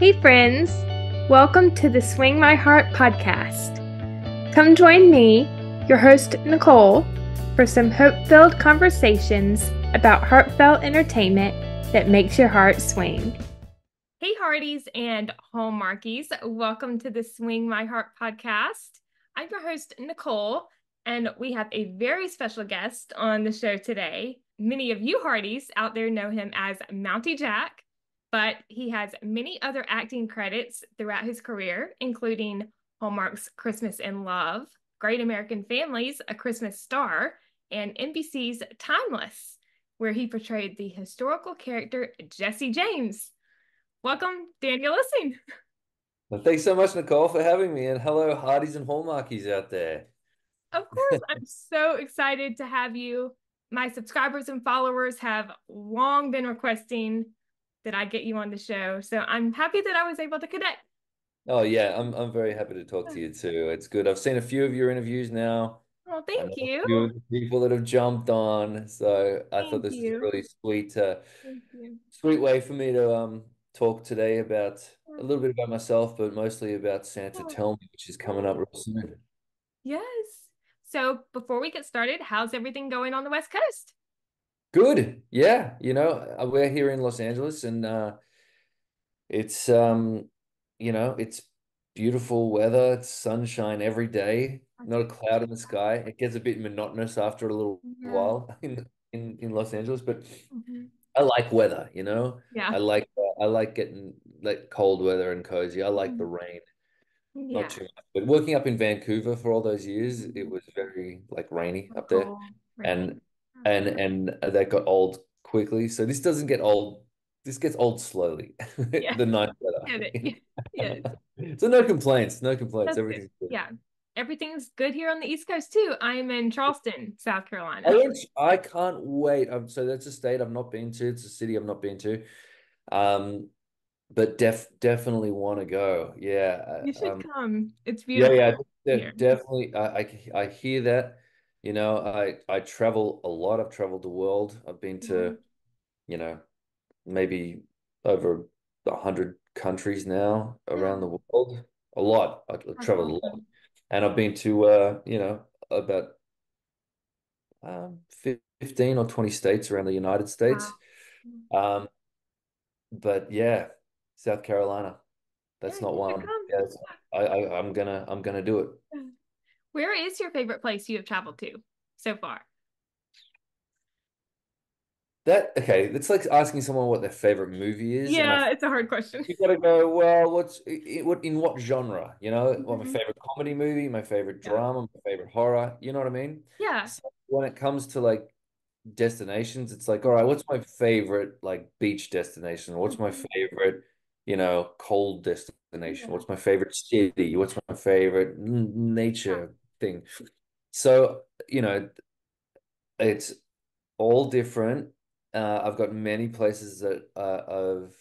Hey, friends! Welcome to the Swing My Heart podcast. Come join me, your host, Nicole, for some hope filled conversations about heartfelt entertainment that makes your heart swing. Hey, Hearties and Hallmarkies. Welcome to the Swing My Heart podcast. I'm your host, Nicole, and we have a very special guest on the show today. Many of you Hearties out there know him as Mountie Jack, but he has many other acting credits throughout his career, including Hallmark's Christmas in Love, Great American Families, A Christmas Star, and NBC's Timeless, where he portrayed the historical character Jesse James. Welcome, Daniel Lissing. Well, thanks so much, Nicole, for having me. And hello, Hardies and Hallmarkies out there. Of course, I'm so excited to have you. My subscribers and followers have long been requesting that I get you on the show. So I'm happy that I was able to connect. Oh yeah, I'm very happy to talk to you too. It's good. I've seen a few of your interviews now. Well, I thank know a you. few of the people that have jumped on. So I thought Thank this is a you. really sweet, Thank you. sweet way for me to talk today about a little bit about myself, but mostly about Santa Oh, Tell Me, which is coming up real soon. yes. So before we get started, how's everything going on the West Coast? Good. Yeah, we're here in Los Angeles and it's it's beautiful weather, it's sunshine every day, not a cloud in the sky. It gets a bit monotonous after a little Yeah. while in Los Angeles, but Mhm. I like weather. Yeah. I like getting like cold weather and cozy. I like the Mhm. rain, not Yeah. too much. But working up in Vancouver for all those years, it Mhm. was very like rainy up there. Cool. Rainy. And and that got old quickly. So this doesn't get old. This gets old slowly. Yeah. The nice Get it. weather. Yeah. Yes. So no complaints. No complaints. That's good. Everything's good. Yeah. Everything's good here on the East Coast too. I am in Charleston, South Carolina. I can't wait. So that's a state I've not been to. It's a city I've not been to. Um, but definitely want to go. Yeah. You should come. It's Yeah, beautiful yeah, here. definitely. I hear that. I travel a lot. I've traveled the world. I've been Yeah. to, you know, maybe over 100 countries now around Yeah. the world. A lot. I've That's traveled a lot, awesome. and I've been to about 15 or 20 states around the United Wow. States. Um, but yeah, South Carolina. Yeah, That's not you should one. come. Yes, I'm gonna do it. Yeah. Where is your favorite place you have traveled to so far? That okay, it's like asking someone what their favorite movie is, and I Yeah, it's a hard question. you gotta go, well, what genre? What my Mhm. favorite comedy movie, my favorite Yeah. drama, my favorite horror, you know what I mean? Yeah. So when it comes to like destinations, it's like, all right, what's my favorite like beach destination? What's my Mhm. favorite, cold destination? Yeah. What's my favorite city? What's my favorite Yeah. nature thing? So, it's all different. I've got many places that I've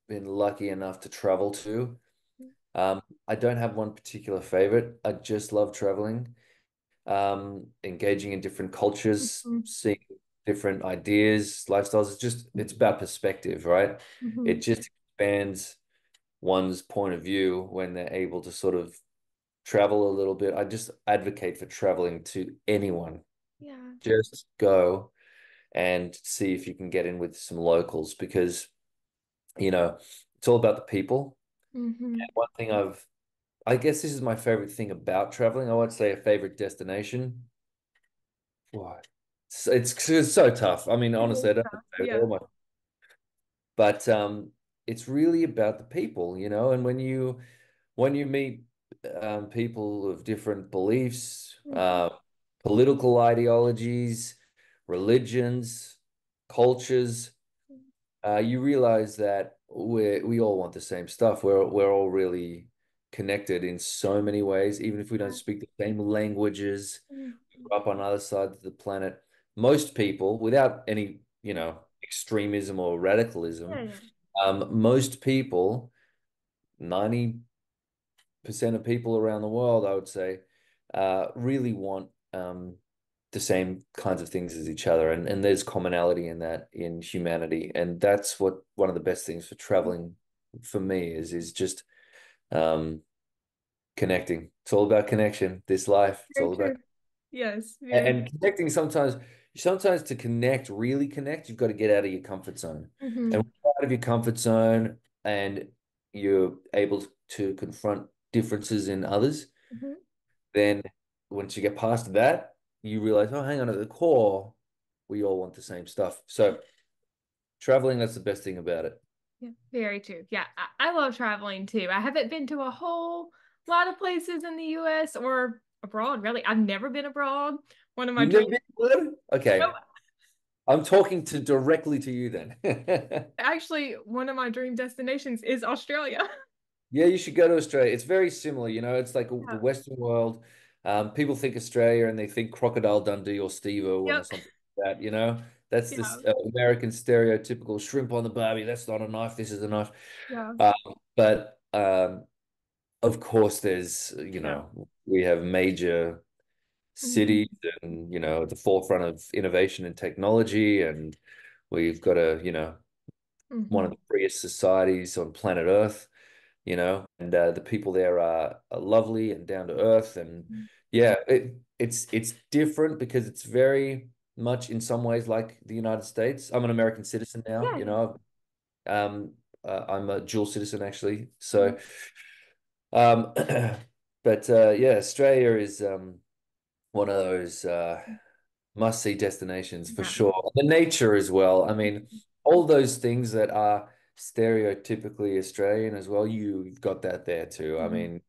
been lucky enough to travel to. I don't have one particular favorite. I just love traveling, engaging in different cultures, Mhm. seeing different ideas, lifestyles. It's about perspective, right? Mhm. It just expands one's point of view when they're able to sort of travel a little bit. I just advocate for traveling to anyone. Yeah. Just go and see if you can get in with some locals because, you know, it's all about the people. Mhm. And one thing I guess this is my favorite thing about traveling. I won't say a favorite destination. What? It's so tough. I mean, It honestly, is I don't tough. know. They're Yeah. all but it's really about the people, and when you meet people of different beliefs, Mhm. political ideologies, religions, cultures, you realize that we all want the same stuff. We're all really connected in so many ways, even if we don't Yeah. speak the same languages, Mhm. up on other sides of the planet. Most people, without any, extremism or Yeah. radicalism, Yeah. most people, 90% of people around the world, I would say, really want the same kinds of things as each other. And there's commonality in that in humanity. And that's what one of the best things for traveling. for me is just um connecting. It's all about connection. This life, it's Very all about true. Yes, very. and connecting. Sometimes to connect, really connect, you've got to get out of your comfort zone. And Mm-hmm. when you're out of your comfort zone and you're able to confront differences in others, Mm-hmm. then once you get past that, you realize, oh, hang on, at the core, we all want the same stuff. So traveling, that's the best thing about it. Yeah, very true. Yeah, I love traveling too. I haven't been to a whole lot of places in the US or abroad, really. I've never been abroad. One of my You've never dreams. been abroad? Nope. Okay. I'm talking to directly to you then. Actually, one of my dream destinations is Australia. Yeah, you should go to Australia. It's very similar, it's like the Yeah. Western world. People think Australia and they think Crocodile Dundee or Steve-O or Yep. something like that, That's Yeah. this American stereotypical shrimp on the barbie. That's not a knife. This is a knife. Yeah. Um, but of course, Yeah. we have major Mhm. cities and, at the forefront of innovation and technology. And we've got one of Mhm. the freest societies on planet Earth, and the people there are lovely and down to earth. And yeah, it's different because it's very much in some ways like the United States. I'm an American citizen now, Yeah, yeah. I'm a dual citizen actually. Mhm. So, um, but yeah, Australia is one of those must-see destinations for Yeah. sure. The nature as well. I mean, all those things that are stereotypically Australian as well, you've got that there too. I Mhm. mean,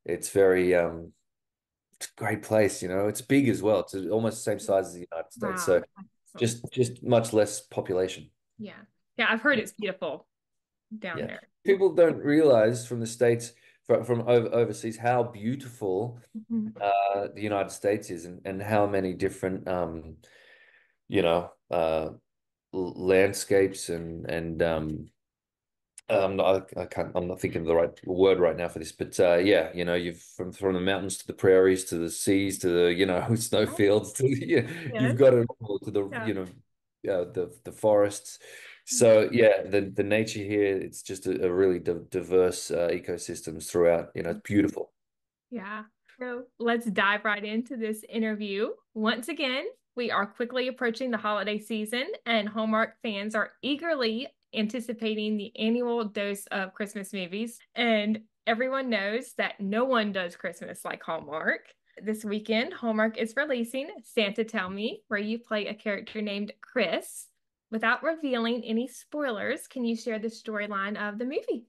it's very it's a great place, It's big as well. It's almost the same size as the United States. Wow. So Awesome. just much less population. Yeah. Yeah, I've heard it's beautiful down Yeah. there. Yeah. People don't realize from the States, from overseas, how beautiful Mhm. the United States is and how many different you know, landscapes I'm not thinking of the right word right now for this, but yeah, you've from the mountains to the prairies to the seas to the Oh, snowfields to yes. you've got it all to the Yeah. the forests. So yeah, the nature here, it's just a really diverse ecosystems throughout. It's beautiful. Yeah. So let's dive right into this interview. Once again, we are quickly approaching the holiday season, and Hallmark fans are eagerly anticipating the annual dose of Christmas movies. And everyone knows that no one does Christmas like Hallmark. This weekend, Hallmark is releasing Santa Tell Me, where you play a character named Chris. Without revealing any spoilers, can you share the storyline of the movie?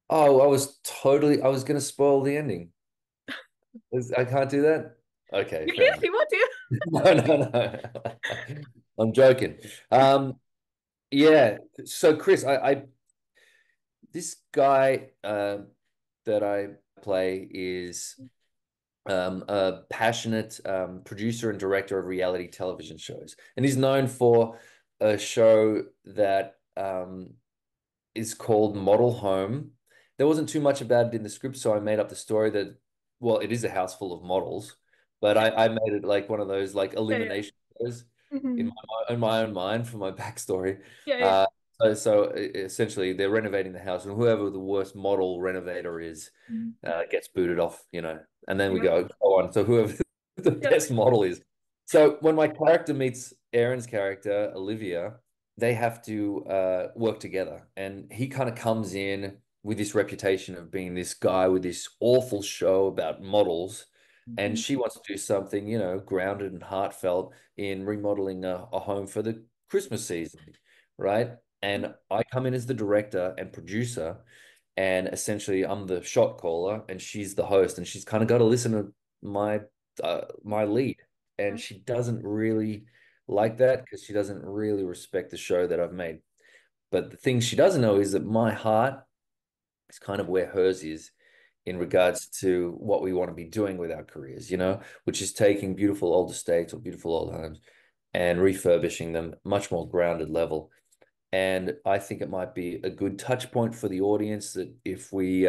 Oh, I was going to spoil the ending. I can't do that. Okay, You can fair if enough. you want to. No, no, no. I'm joking. Yeah. So Chris, I this guy that I play is a passionate producer and director of reality television shows, and he's known for a show that is called Model Home. There wasn't too much about it in the script, so I made up the story that, well, it is a house full of models, but I made it like one of those like Yeah, yeah. elimination shows Mhm. in my own mind for my backstory. Yeah, yeah. Uh, so essentially, they're renovating the house, and whoever the worst model renovator is Mhm. gets booted off, and then we Yep. go on. So whoever the Yep. best model is. So when my character meets Erin's character, Olivia, they have to work together. And he kind of comes in with this reputation of being this guy with this awful show about models. And Mhm. she wants to do something, grounded and heartfelt in remodeling a home for the Christmas season, right? And I come in as the director and producer, and essentially I'm the shot caller, and she's the host, and she's kind of got to listen to my my lead, and she doesn't really like that because she doesn't really respect the show that I've made. But the thing she doesn't know is that my heart is kind of where hers is in regards to what we want to be doing with our careers, which is taking beautiful old estates or beautiful old homes and refurbishing them much more grounded level. And I think it might be a good touch point for the audience that if we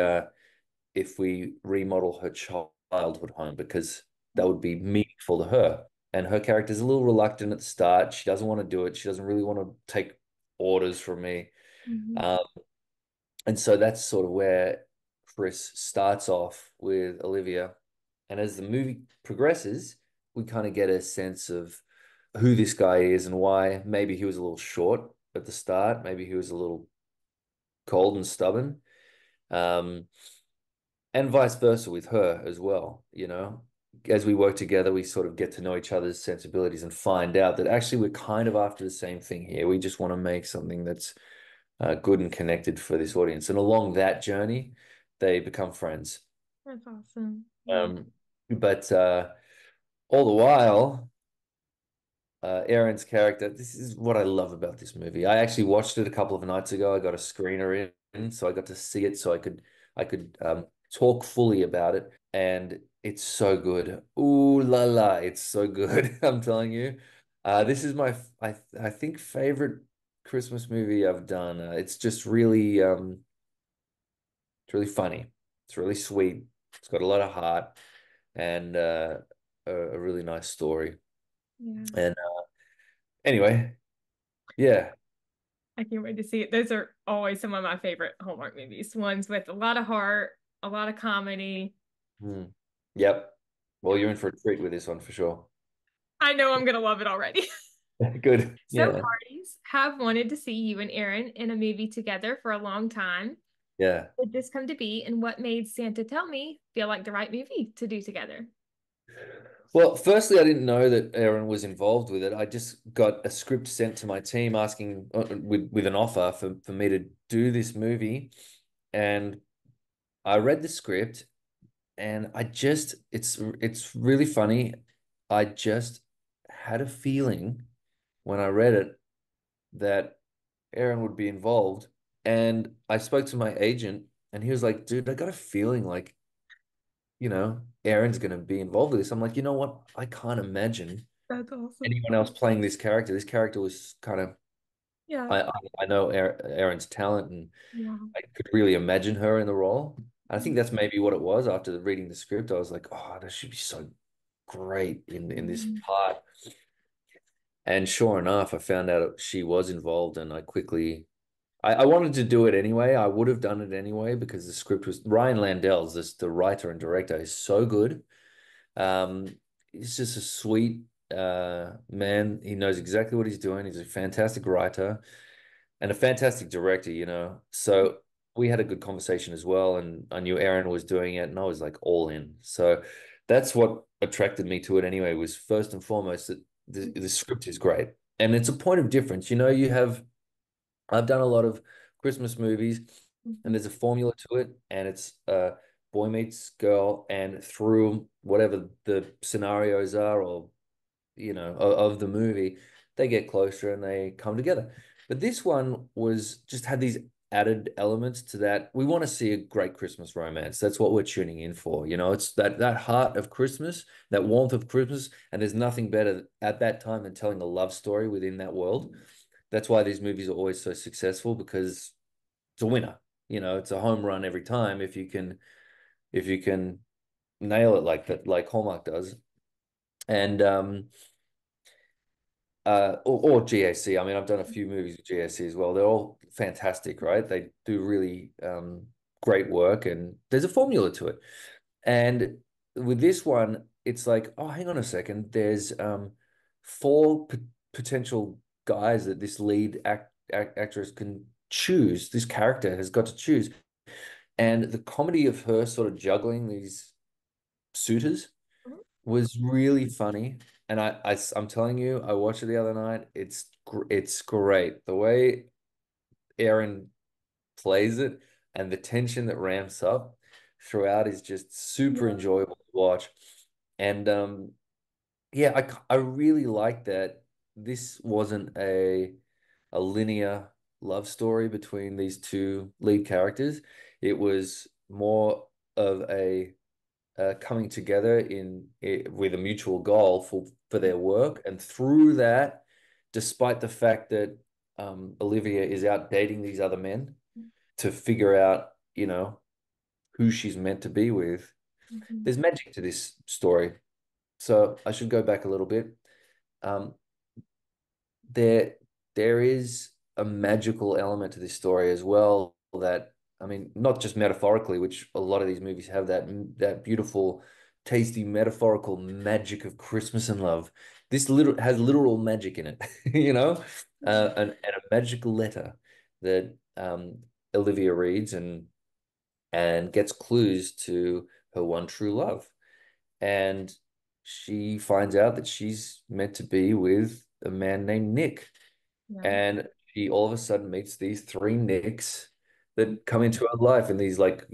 remodel her childhood home, because that would be meaningful to her. And her character's a little reluctant at the start. She doesn't want to do it. She doesn't really want to take orders from me. Mhm. Um, And so that's sort of where Chris starts off with Olivia. And as the movie progresses, we kind of get a sense of who this guy is and why. Maybe he was a little short at the start. Maybe he was a little cold and stubborn. Um, and vice versa with her as well, you know. As we work together, we sort of get to know each other's sensibilities and find out that actually we're kind of after the same thing here. We just want to make something that's good and connected for this audience. And along that journey, they become friends. That's awesome. Yeah. Um, but all the while, Erin's character, this is what I love about this movie. I actually watched it a couple of nights ago. I got a screener in, so I got to see it, so I could talk fully about it, and it's so good. Ooh la la, it's so good. I'm telling you. This is my I think favorite Christmas movie I've done. It's just really it's really funny. It's really sweet. It's got a lot of heart and a really nice story. Yeah. And anyway, yeah. I can't wait to see it. Those are always some of my favorite Hallmark movies. Ones with a lot of heart, a lot of comedy. Hmm. Yep. Well, Yeah. you're in for a treat with this one for sure. I know I'm gonna love it already. Good. Some Yeah. parties have wanted to see you and Erin in a movie together for a long time. Yeah. Did this come to be, and what made Santa Tell Me feel like the right movie to do together? Well, firstly, I didn't know that Erin was involved with it. I just got a script sent to my team asking with an offer for me to do this movie, and I read the script, and it's really funny. I just had a feeling when I read it that Erin would be involved, and I spoke to my agent, and he was like, "Dude, I got a feeling like." Erin's going to be involved with this. I'm like, you know what? I can't imagine That's awesome. anyone else playing this character. This character was kind of, Yeah. I know Erin's talent and Yeah. I could really imagine her in the role. I think Mhm. that's maybe what it was after reading the script. I was like, oh, that should be so great in this Mhm. part. And sure enough, I found out she was involved and I wanted to do it anyway. I would have done it anyway because the script was Ryan Landell's, the writer and director, is so good. He's just a sweet man. He knows exactly what he's doing. He's a fantastic writer and a fantastic director, you know. So we had a good conversation as well, and I knew Erin was doing it, and I was like all in. So that's what attracted me to it anyway, was first and foremost that the script is great. And it's a point of difference. I've done a lot of Christmas movies, and Mhm. there's a formula to it, and it's boy meets girl, and through whatever the scenarios are, or of the movie, they get closer and they come together. But this one was just had these added elements to that. We want to see a great Christmas romance. That's what we're tuning in for. It's that heart of Christmas, that warmth of Christmas, and there's nothing better at that time than telling a love story within that world. That's why these movies are always so successful because it's a winner. It's a home run every time if you can nail it like that, like Hallmark does. And or GAC. I mean, I've done a few movies with GAC as well. They're all fantastic, right? They do really great work, and there's a formula to it. And with this one, it's like, oh, hang on a second. There's four potential guys that this lead actress can choose. This character has got to choose, and the comedy of her sort of juggling these suitors was really funny. And I'm telling you, I watched it the other night. It's great. The way Erin plays it and the tension that ramps up throughout is just super Yeah. enjoyable to watch. And yeah, I really like that this wasn't a linear love story between these two lead characters. It was more of a coming together with a mutual goal for their work, and through that, despite the fact that Olivia is out dating these other men to figure out, who she's meant to be with, Mhm. there's magic to this story. So I should go back a little bit. Um, there there is a magical element to this story as well that I mean, not just metaphorically, which a lot of these movies have that beautiful, tasty metaphorical magic of Christmas and love. This little has literal magic in it, you know, and a magical letter that Olivia reads and gets clues to her one true love. And she finds out that she's meant to be with a man named Nick. Yeah. And she all of a sudden meets these three Nicks that come into her life in these like,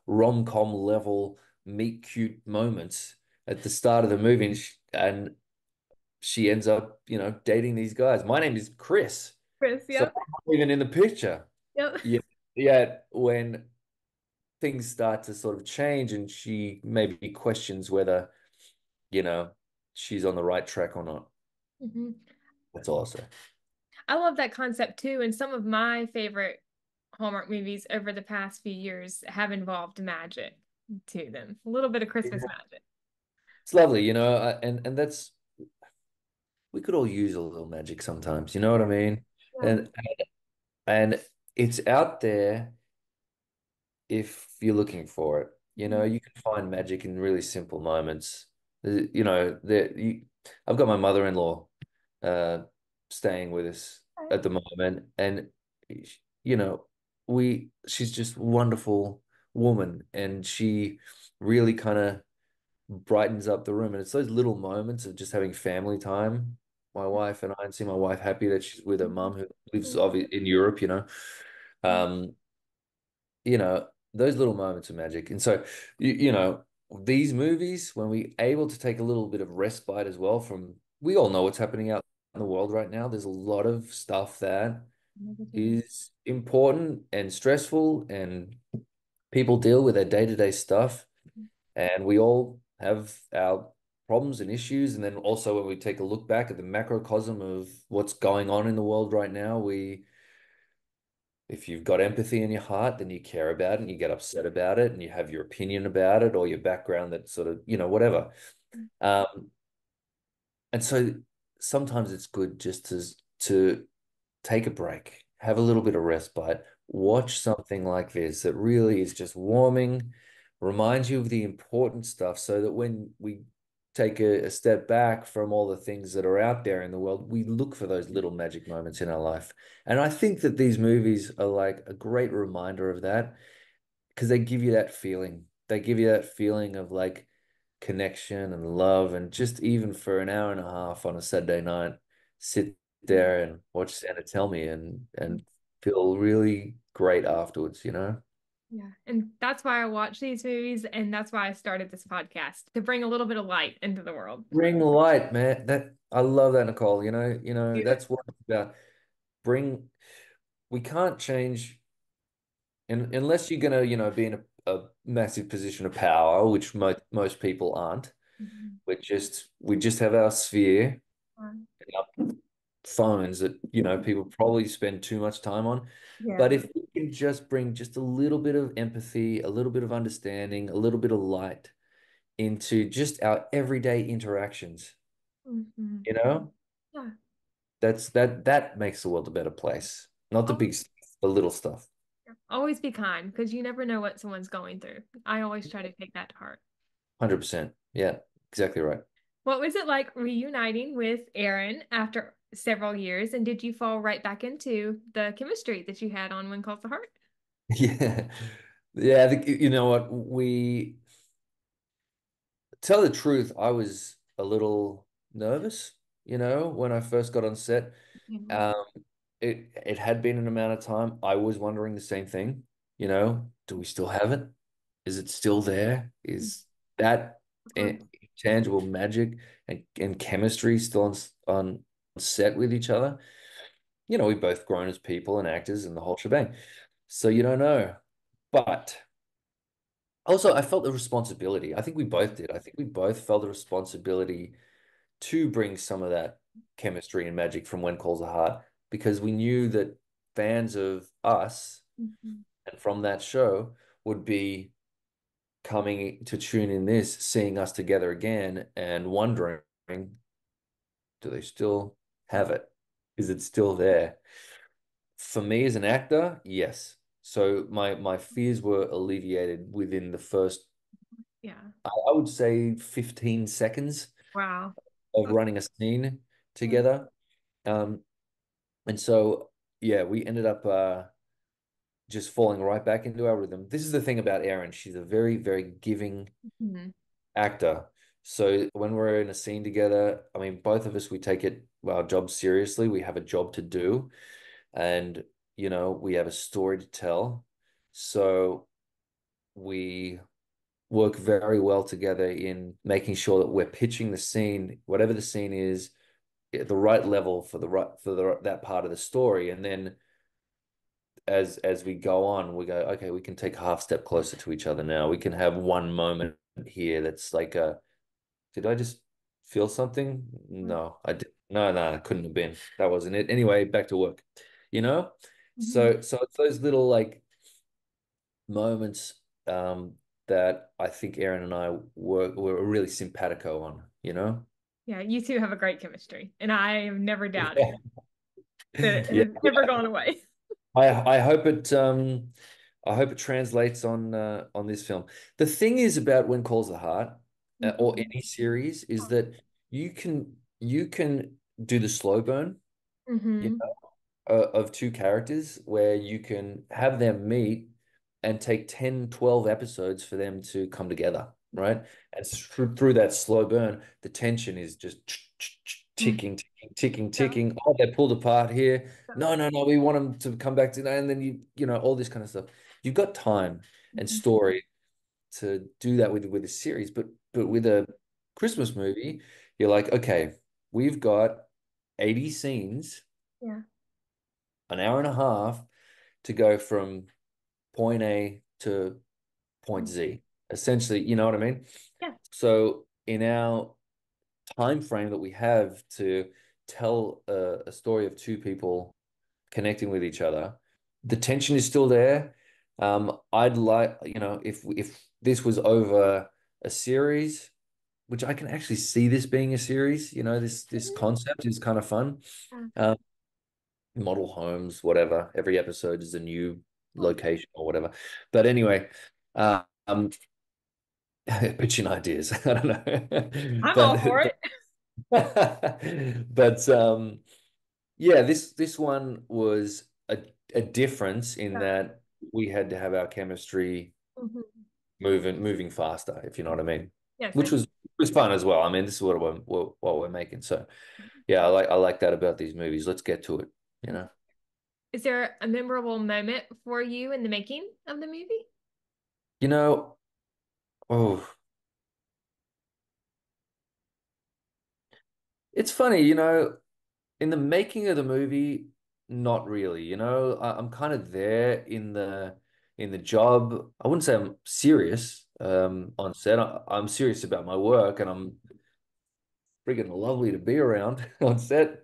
rom-com level meet cute moments at the start of the movie. And she ends up, dating these guys. My name is Chris. Chris, So yep. I'm not even in the picture. Yep. Yeah. Yeah. When things start to sort of change and she maybe questions whether, you know, she's on the right track or not. Hmm. That's all I'll say. I love that concept too. And some of my favorite Hallmark movies over the past few years have involved magic to them. A little bit of Christmas magic. It's lovely, and that's we could all use a little magic sometimes, you know what I mean? Yeah. And it's out there if you're looking for it. You can find magic in really simple moments. I've got my mother-in-law uh staying with us at the moment, and you know, she's just a wonderful woman, and she really kind of brightens up the room. And it's those little moments of just having family time, my wife and I, and see my wife happy that she's with her mum who lives in Europe, Um, those little moments of magic. And so, these movies, when we able to take a little bit of respite as well from, we all know what's happening out in the world right now. There's a lot of stuff that Negativity. is important and stressful, and people deal with their day-to-day stuff, and we all have our problems and issues. And then also when we take a look back at the macrocosm of what's going on in the world right now, if you've got empathy in your heart, then you care about it and you get upset about it and you have your opinion about it or your background that sort of, whatever. Um, and so sometimes it's good just to take a break, have a little bit of respite, watch something like this that really is just warming, reminds you of the important stuff so that when we take a step back from all the things that are out there in the world, we look for those little magic moments in our life. And I think that these movies are like a great reminder of that because they give you that feeling. They give you that feeling of like connection and love. And just even for an hour and a half on a Saturday night, sit there and watch Santa Tell Me and feel really great afterwards. Yeah. And that's why I watch these movies, and that's why I started this podcast to bring a little bit of light into the world. Bring light, man. That I love that, Nicole. Yeah. That's what it's about. Bring We can't change unless you're gonna, be in a massive position of power, which most people aren't. Mhm. We just have our sphere, our phones that, people probably spend too much time on. But Yeah. if we can just bring just a little bit of empathy, a little bit of understanding, a little bit of light into just our everyday interactions, Mhm. you know, Yeah. that makes the world a better place. Not the Always, big stuff, the little stuff. always be kind because you never know what someone's going through. I always try to take that to heart. 100%. Yeah, exactly right. What was it like reuniting with Erin after several years? And did you fall right back into the chemistry that you had on When Calls the Heart? Yeah. Yeah, I think, you know what, we tell the truth, I was a little nervous, when I first got on set. Mhm. Um, it had been an amount of time. I was wondering the same thing, do we still have it? Is it still there? Is that Of course. intangible magic and chemistry still on set with each other? We've both grown as people and actors and the whole shebang. So you don't know. But also, I felt the responsibility. I think we both did. I think we both felt the responsibility to bring some of that chemistry and magic from When Calls the Heart because we knew that fans of us Mhm. and from that show would be coming to tune in this, seeing us together again and wondering, do they still have it? Is it still there? For me as an actor, yes. So my fears were alleviated within the first, Yeah. I would say 15 seconds Wow. of running a scene Mm-hmm. together. Um, and so yeah, we ended up just falling right back into our rhythm. This is the thing about Erin. She's a very, very giving actor. So when we're in a scene together, I mean, both of us, we take our job seriously. We have a job to do, and we have a story to tell. So we work very well together in making sure that we're pitching the scene, whatever the scene is, at the right level for that part of the story. And then as we go on, we go, okay, we can take a half step closer to each other now. We can have one moment here that's like did I just feel something? No, I did. No, it couldn't have been. That wasn't it. Anyway, back to work. You know? Mm-hmm. So it's those little like moments that I think Erin and I were really simpatico on. Yeah, you two have a great chemistry, and I have never Yeah. doubted that it Yeah. has never gone away. I hope I hope it translates on this film. The thing is about When Calls the Heart, or Mm-hmm. any series, is that you can do the slow burn, you Mm-hmm. know, of two characters where you can have them meet and take 10, 12 episodes for them to come together, right? And through that slow burn, the tension is just ticking, ticking, ticking, Yeah. ticking. Oh, they're pulled apart here. No, no, no, we want them to come back to that. And then all this kind of stuff. You've got time and Mhm. story to do that with a series, but with a Christmas movie, you're like, okay, we've got 80 scenes, Yeah. an hour and a half to go from point A to point Mhm. Z. Essentially, you know what I mean? Yeah. So in our time frame that we have to tell a story of two people connecting with each other, the tension is still there. I'd like, if this was over a series, which I can actually see this being a series, this Mhm. concept is kind of fun. Yeah. Um, Model homes, whatever. Every episode is a new Cool. location or whatever. But anyway, um, pitching ideas. I don't know, I'm all for but it. but yeah, this one was a difference in Yeah. that we had to have our chemistry Mhm. moving faster, if you know what I mean, Yes, which I was fun as well. I mean, this is what we're making. So yeah, I like that about these movies. Let's get to it. You know, Is there a memorable moment for you in the making of the movie? you know. Oh, it's funny. In the making of the movie, not really. I'm kind of there in the job. I wouldn't say I'm serious on set. I'm serious about my work, and I'm freaking lovely to be around on set.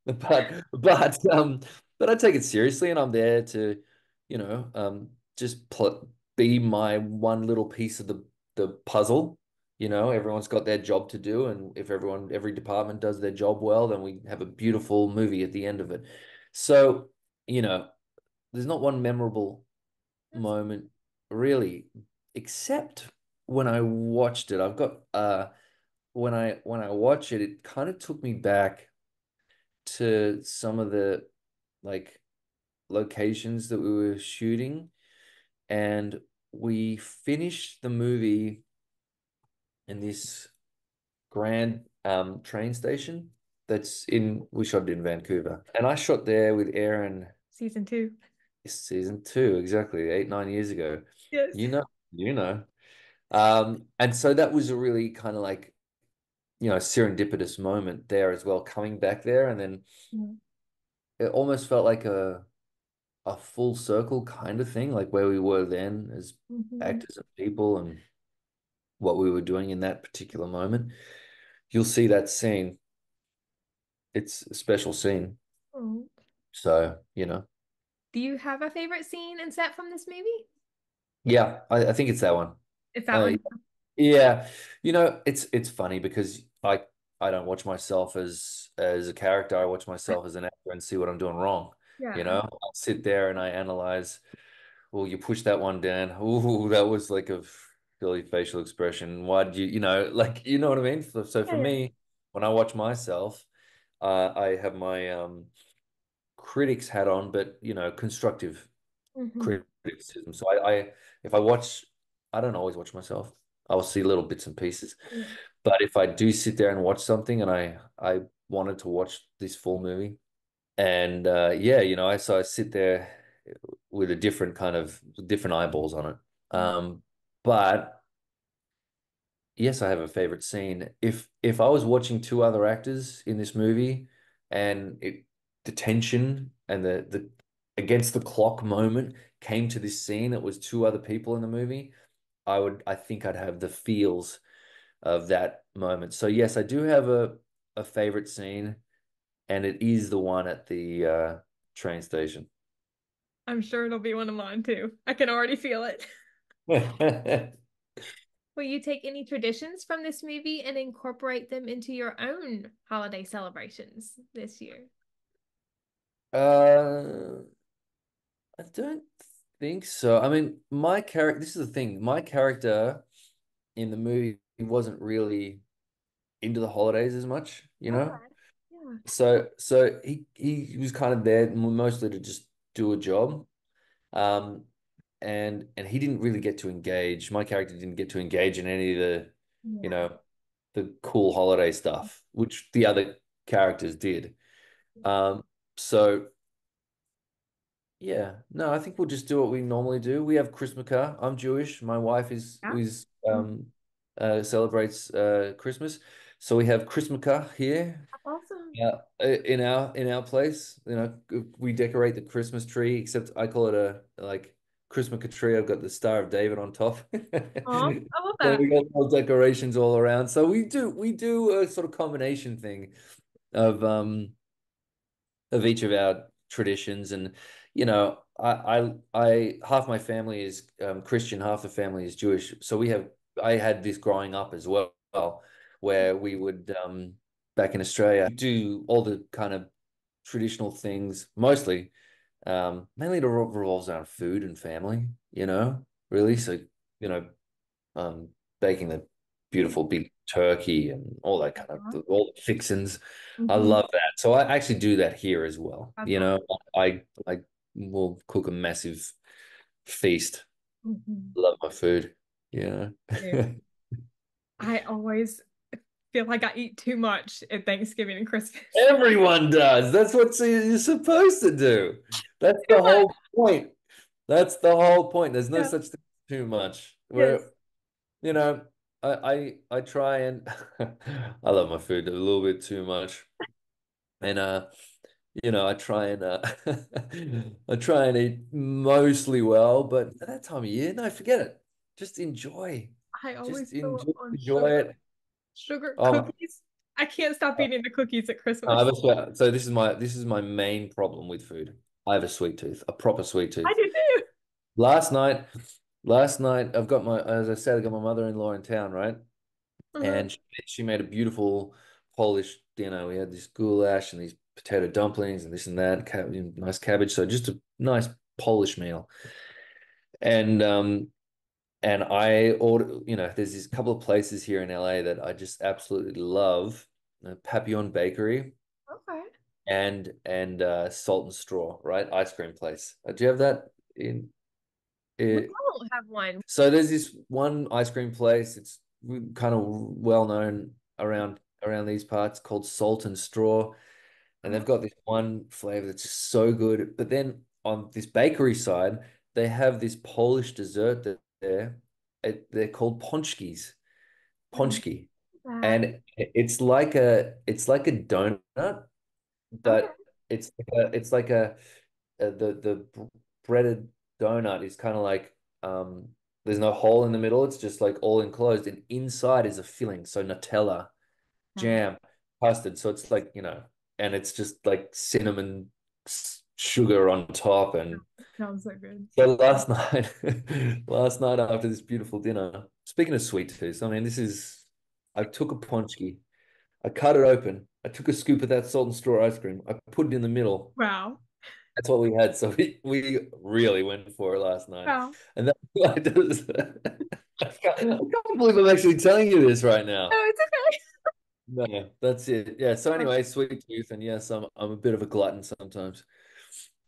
But I take it seriously, and I'm there to, just be my one little piece of the puzzle. Everyone's got their job to do, and if every department does their job well, then we have a beautiful movie at the end of it. So, you know, there's not one memorable That's moment really, except when I watched it. I've got when I watch it, it kind of took me back to some of the like locations that we were shooting, and we finished the movie in this grand train station that's in we shot it in Vancouver, and I shot there with Erin season two. season two, exactly 8, 9 years ago. Yes. you know you know and so that was a really kind of like serendipitous moment there as well, coming back there, and then it almost felt like a full circle kind of thing, like where we were then as Mm-hmm. actors and people and what we were doing in that particular moment. You'll see that scene. It's a special scene. Oh. So, Do you have a favorite scene and set from this movie? yeah, I think it's that one. It's that Uh, one. yeah, it's funny because I don't watch myself as a character. I watch myself as an actor and see what I'm doing wrong. Yeah. You know, I sit there and I analyze. Well, you push that one down. Ooh, that was like a silly facial expression. Why did like, you know what I mean? So for Yeah. me, when I watch myself, I have my critics hat on, but constructive Hmm. criticism. So if I watch, I don't always watch myself. I'll see little bits and pieces. Yeah. But if I do sit there and watch something, and I wanted to watch this full movie, and yeah, I sit there with a different kind of different eyeballs on it. But yes, I have a favorite scene. If I was watching two other actors in this movie, and the tension and the against the clock moment came to this scene, it was two other people in the movie, I think I'd have the feels of that moment. So yes, I do have a favorite scene, and it is the one at the train station. I'm sure it'll be one of mine too. I can already feel it. Will you take any traditions from this movie and incorporate them into your own holiday celebrations this year? Uh, I don't think so. I mean, my character, this is the thing, my character in the movie wasn't really into the holidays as much, you know? Okay. Yeah. So he was kind of there mostly to just do a job. Um, and he didn't really get to engage. My character didn't get to engage in any of you Yeah. know, the cool holiday stuff, which the other characters did. Um, so yeah, no, I think we'll just do what we normally do. We have Christmas. I'm Jewish. My wife is Yeah. is celebrates Christmas, so we have Christmas here. Awesome. Yeah, in our place, we decorate the Christmas tree. Except I call it a like Christmas tree. I've got the Star of David on top. Oh, I love So that. we got all decorations all around. So we do a sort of combination thing of each of our traditions, and I half my family is Christian, half the family is Jewish. So I had this growing up as well, where we would back in Australia do all the kind of traditional things, mostly mainly it revolves around food and family, really. So you know um, baking the beautiful big turkey and all that kind Uh-huh. of all the fixins. I Hmm. love that. So I actually do that here as well. That's awesome. I will cook a massive feast. Hmm. Love my food. Yeah. I always feel like I eat too much at Thanksgiving and Christmas. Everyone does. That's what you're supposed to do. That's Too the much. whole point. That's the whole point. There's no Yeah. such thing as too much. Yes. You know, I try and I love my food a little bit too much. And I try and I try and eat mostly well, but at that time of year, no, forget it. Just enjoy. I Just always go up enjoy, on enjoy sugar. it. Sugar Oh, cookies. I can't stop eating the cookies at I have Christmas. a so this is my main problem with food. I have a sweet tooth, a proper sweet I tooth. do too. Last night, last night I've got as I said, I got my mother-in-law in town, right? Uh-huh. And she made a beautiful Polish dinner. We had this goulash and these potato dumplings and this and that, nice cabbage. So just a nice Polish meal. And I order, there's this couple of places here in LA that I just absolutely love. Papillon Bakery Okay. and Salt and Straw, right? Ice cream place. Do you have that in We it? don't have one. So there's this one ice cream place. It's kind of well known around these parts called Salt and Straw, and Uh-huh. they've got this one flavor that's just so good. But then on this bakery side, they have this Polish dessert that they're called pączkis, Mm. pączki, That. and it's like a donut, Okay. but the breaded donut is kind of like there's no hole in the middle. It's just like all enclosed, and inside is a filling. So Nutella, That jam, custard. So it's like and it's just like cinnamon sugar on top. And sounds so good. so last night, last night after this beautiful dinner, speaking of sweet tooth, I mean, I took a ponchki, I cut it open, I took a scoop of that salt and straw ice cream, I put it in the middle. Wow. That's what we had. So we really went for it last night. Oh, And that I just I can't believe I'm actually telling you this right no, now. it's okay. No, that's it. Yeah. So Oh, anyway, sweet tooth, and yes, I'm a bit of a glutton sometimes,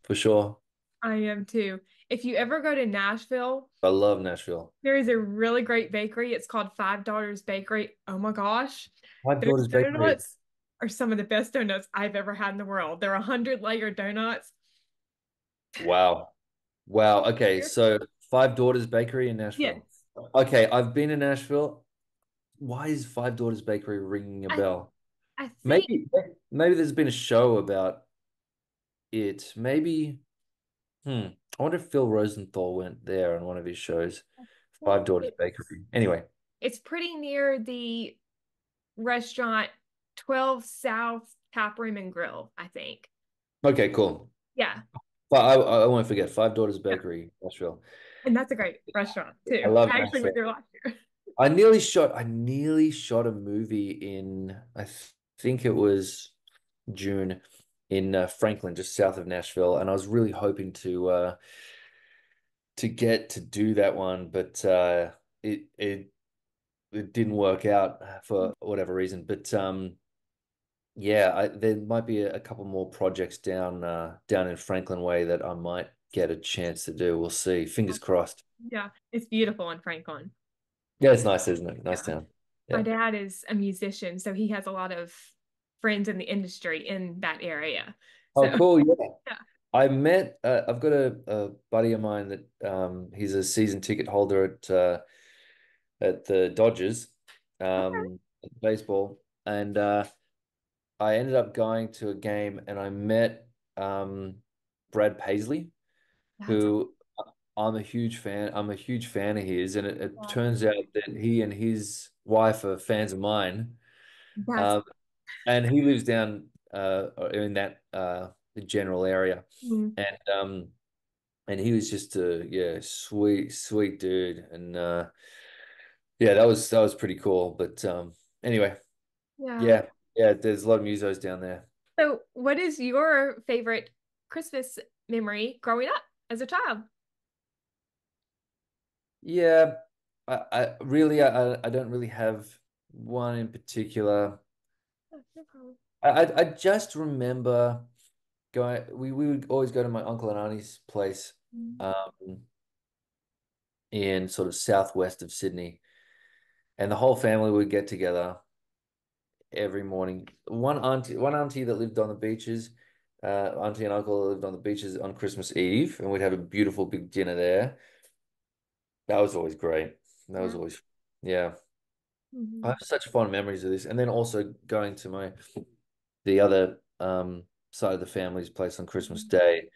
for sure. I am too. If you ever go to Nashville, I love Nashville. there is a really great bakery. It's called Five Daughters Bakery. Oh my gosh. My Their daughter's bakery. donuts are some of the best donuts I've ever had in the world. They're 100-layer donuts. Wow. Wow. Okay. So Five Daughters Bakery in Nashville. Yes. Okay. I've been in Nashville. Why is Five Daughters Bakery ringing a I bell? I think Maybe, maybe there's been a show about it. Maybe, I wonder if Phil Rosenthal went there on one of his shows. Five Daughters it's Bakery. Anyway. it's pretty near the restaurant 12 South Tap Room and Grill, I think. Okay, cool. Yeah. But I won't forget Five Daughters Yeah. Bakery, Nashville. And that's a great restaurant I too. love I actually went Nashville. there last year. I nearly shot a movie in, think it was June in Franklin, just south of Nashville, and I was really hoping to get to do that one, but it didn't work out for whatever reason. But yeah, there might be a couple more projects down in Franklin Way that I might get a chance to do. We'll see. Fingers crossed. Yeah, it's beautiful in Franklin. Yeah, it's nice, isn't it? Nice Yeah. town. My Yeah. dad is a musician, so he has a lot of friends in the industry in that area. Oh, So, cool. Yeah. yeah. I've got a buddy of mine that he's a season ticket holder at the Dodgers, Okay. baseball, and I ended up going to a game and I met Brad Paisley, That's who I'm a huge fan. I'm a huge fan of his, and it awesome. turns out that he and his wife are fans of mine. That's Um, and he lives down in that the general area, mm, and he was just a yeah sweet dude, and yeah, that was pretty cool. But anyway, yeah. yeah, there's a lot of musos down there. So, what is your favorite Christmas memory growing up as a child? Yeah, I don't really have one in particular. Oh, no problem. I just remember going. We would always go to my uncle and auntie's place, Mm. um, in sort of southwest of Sydney, and the whole family would get together every morning. One auntie that lived on the beaches, auntie and uncle lived on the beaches on Christmas Eve, and we'd have a beautiful big dinner there. That was always great. That was Yeah. always, yeah. I Mhm. have such fond memories of this, and then also going to the other side of the family's place on Christmas Mhm. Day,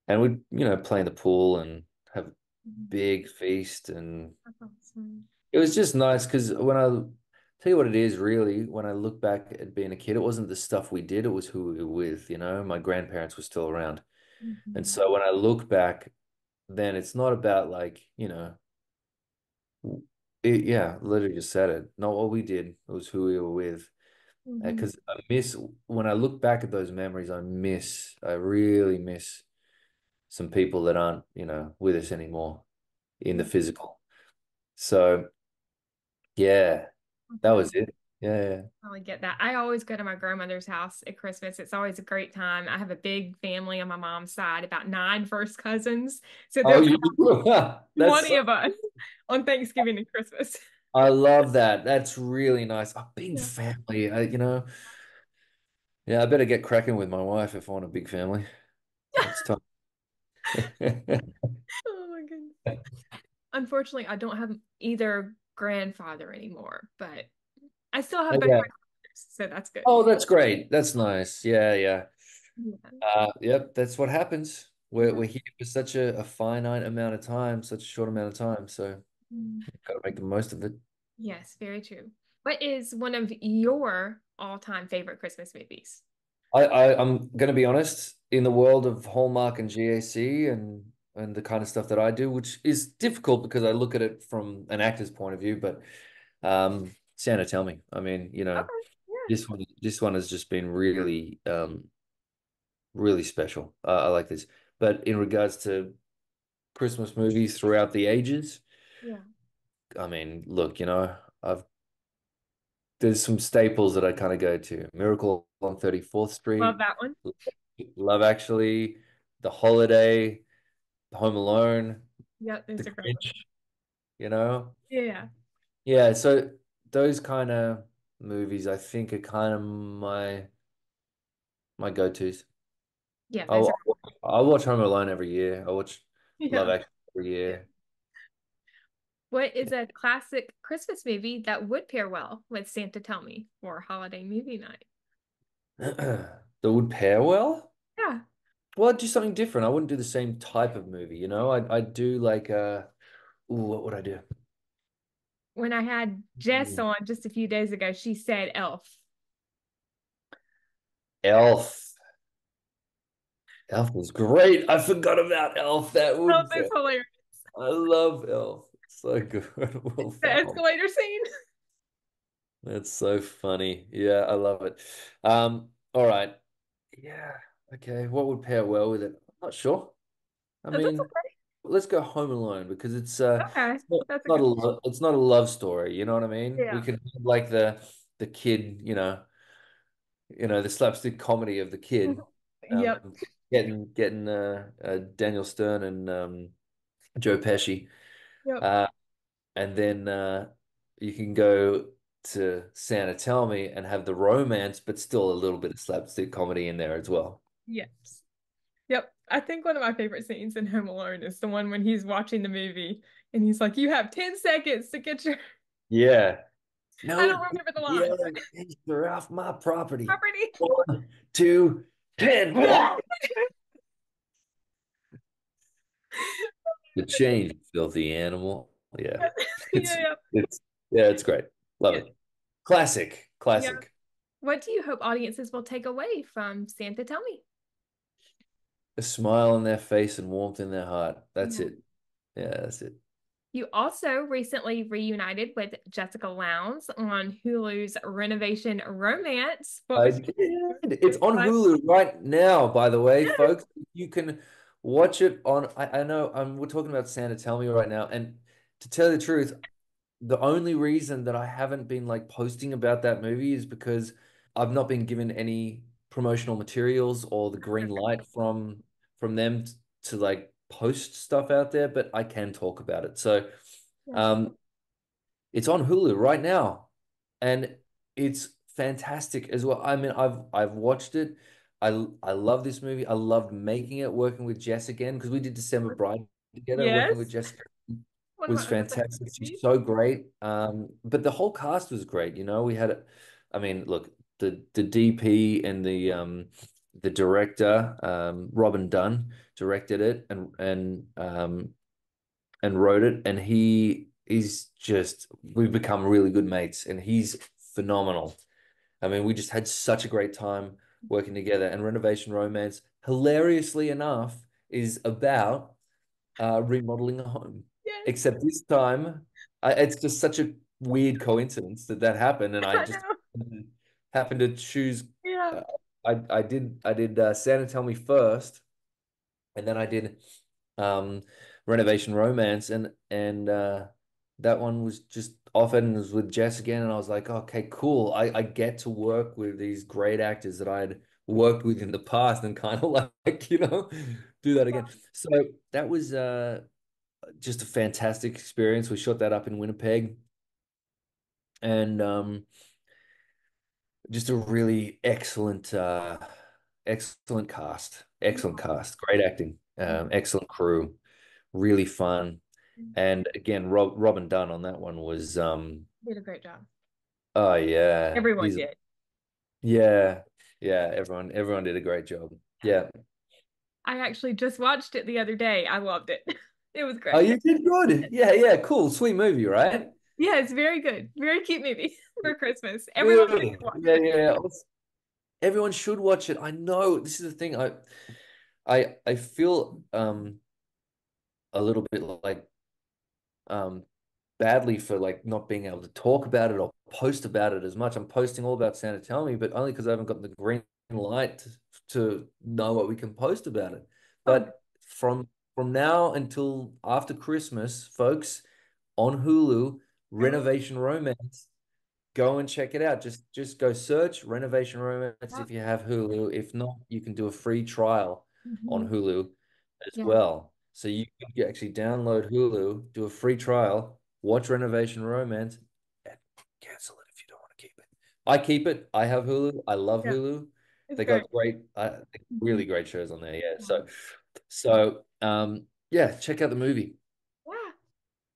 and we'd play in the pool and have a Mhm. big feast, and That's awesome. it was just nice because when I tell you what it is, really, when I look back at being a kid, it wasn't the stuff we did, it was who we were with, my grandparents were still around. And Mhm. so when I look back, then it's not about like, yeah, literally just said it. Not what we did, it was who we were with. Mhm. Because when I look back at those memories, I really miss some people that aren't, with us anymore in the Yeah, physical. So yeah, that's that good. was it. Yeah. I totally get that. I always go to my grandmother's house at Christmas. It's always a great time. I have a big family on my mom's side, about nine first cousins. So Oh, there's you that's 20 of us on Thanksgiving and Christmas. I love that. That's really nice. A big Yeah. family, yeah, I better get cracking with my wife if I want a big family. It's time. Oh my goodness. Unfortunately, I don't have either grandfather anymore, but I still have both Yeah. my grandfathers, so that's good. Oh, that's great. That's nice. Yeah, yeah. Yeah. Yep, that's what happens. We're Yeah. we're here for such a finite amount of time, such a short amount of time, so Mm. gotta make the most of it. Yes, very true. What is one of your all-time favorite Christmas movies? I'm gonna be honest, in the world of Hallmark and GAC and the kind of stuff that I do, which is difficult because I look at it from an actor's point of view, but Santa Tell Me. I mean, Okay. Yeah. this one has just been really really special. I like this. But in regards to Christmas movies throughout the ages, Yeah. I mean, look, I've there's some staples that I kind of go to. Miracle on 34th Love Street, that one. Love Actually, The Holiday, Home Alone, Yep, The those are great ones. Grinch, you know? Yeah. Yeah, so those kind of movies I think are kind of my go-tos. Yeah, those I'll are I'll watch Home Alone every year. I watch Love yeah. Actually every Yeah. year. What is a classic Christmas movie that would pair well with Santa Tell Me or holiday movie night? That would pair well? Yeah. Well, I'd do something different. I wouldn't do the same type of movie, you know? I'd do like ooh, what would I do? When I had Jess Hmm. on just a few days ago, she said Elf. Elf. Elf was great. I forgot about Elf. That Elf would is pair. hilarious. I love Elf. So good. Will The Ferrell. escalator scene. That's so funny. Yeah, I love it. All right. Yeah. Okay. What would pair well with it? I'm not sure. I Oh, that's mean, let's go Home Alone because okay. That's a not good a one. it's not a love story. You know what I mean? We Yeah. could have like the kid. The slapstick comedy of the kid, Yep. um, getting Daniel Stern and Joe Pesci, Yep. uh, and then you can go to Santa Tell Me and have the romance, but still a little bit of slapstick comedy in there as well. Yes. Yep. I think one of my favorite scenes in Home Alone is the one when he's watching the movie and he's like, "You have 10 seconds to get your." Yeah. I don't No, remember the yeah, line, but they're off my property. property. 1, 2, 10. The change, filthy animal. Yeah. Yeah, It's yeah. it's yeah, it's great. Love Yeah. it. Classic. Yeah. Classic. What do you hope audiences will take away from Santa Tell Me? A smile on their face and warmth in their heart. That's Yeah. it. Yeah, that's it. You also recently reunited with Jessica Lowndes on Hulu's Renovation Romance. What I was did. your It's on fun? Hulu right now, by the way, folks. You can watch it on. I know we're talking about Santa Tell Me right now, and to tell you the truth, the only reason that I haven't been like posting about that movie is because I've not been given any promotional materials or the green light from them to like post stuff out there, but I can talk about it. So Yeah. um it's on Hulu right now and it's fantastic as well. I mean, I've watched it. I love this movie. I loved making it, working with Jess again because we did December Bride together, working with Yes. Jess One of my was other favorite fantastic. She's movies. so great. But the whole cast was great. We had, I mean, look, the DP and the director, Robin Dunn, directed it and wrote it, and we've become really good mates, and he's phenomenal. I mean, we just had such a great time working together. And Renovation Romance, hilariously enough, is about remodeling a home. Yes. Except this time, it's just such a weird coincidence that happened, and I I just know. happened to choose. Yeah. Uh, I did Santa Tell Me first, and then I did um, Renovation Romance, and that one was just offered and was with Jess again, and I was like, okay, cool. I get to work with these great actors that I had worked with in the past, and kind of like do that again. So that was just a fantastic experience. We shot that up in Winnipeg, and just a really excellent cast, great acting, excellent crew, really fun. And again, Robin Dunn on that one was Did a great job. oh yeah, Everyone he's did. yeah, yeah, everyone did a great job. Yeah. I actually just watched it the other day. I loved it. It was Oh, great. you did good. Yeah, yeah, cool. Sweet movie, right? Yeah, it's very good. Very cute movie for Christmas. Everyone should Good. watch Yeah, it. yeah. Everyone should watch it. I know this is the thing. I feel a little bit like um badly for like not being able to talk about it or post about it as much. I'm posting all about Santa Tell Me, but only because I haven't got the green light to know what we can post about it. Oh, But from now until after Christmas, folks, on Hulu, oh, Renovation Romance. Go and check it out. Just go search Renovation Romance yeah. if you have Hulu. If not, you can do a free trial on Mhm. Hulu as Yeah. well. So you can actually download Hulu, do a free trial, watch Renovation Romance, and cancel it if you don't want to keep it. I keep it. I have Hulu. I love Yeah. Hulu. It's They great. got great, Mhm. really great shows on there. Yeah. Yeah. Yeah, check out the movie. Yeah.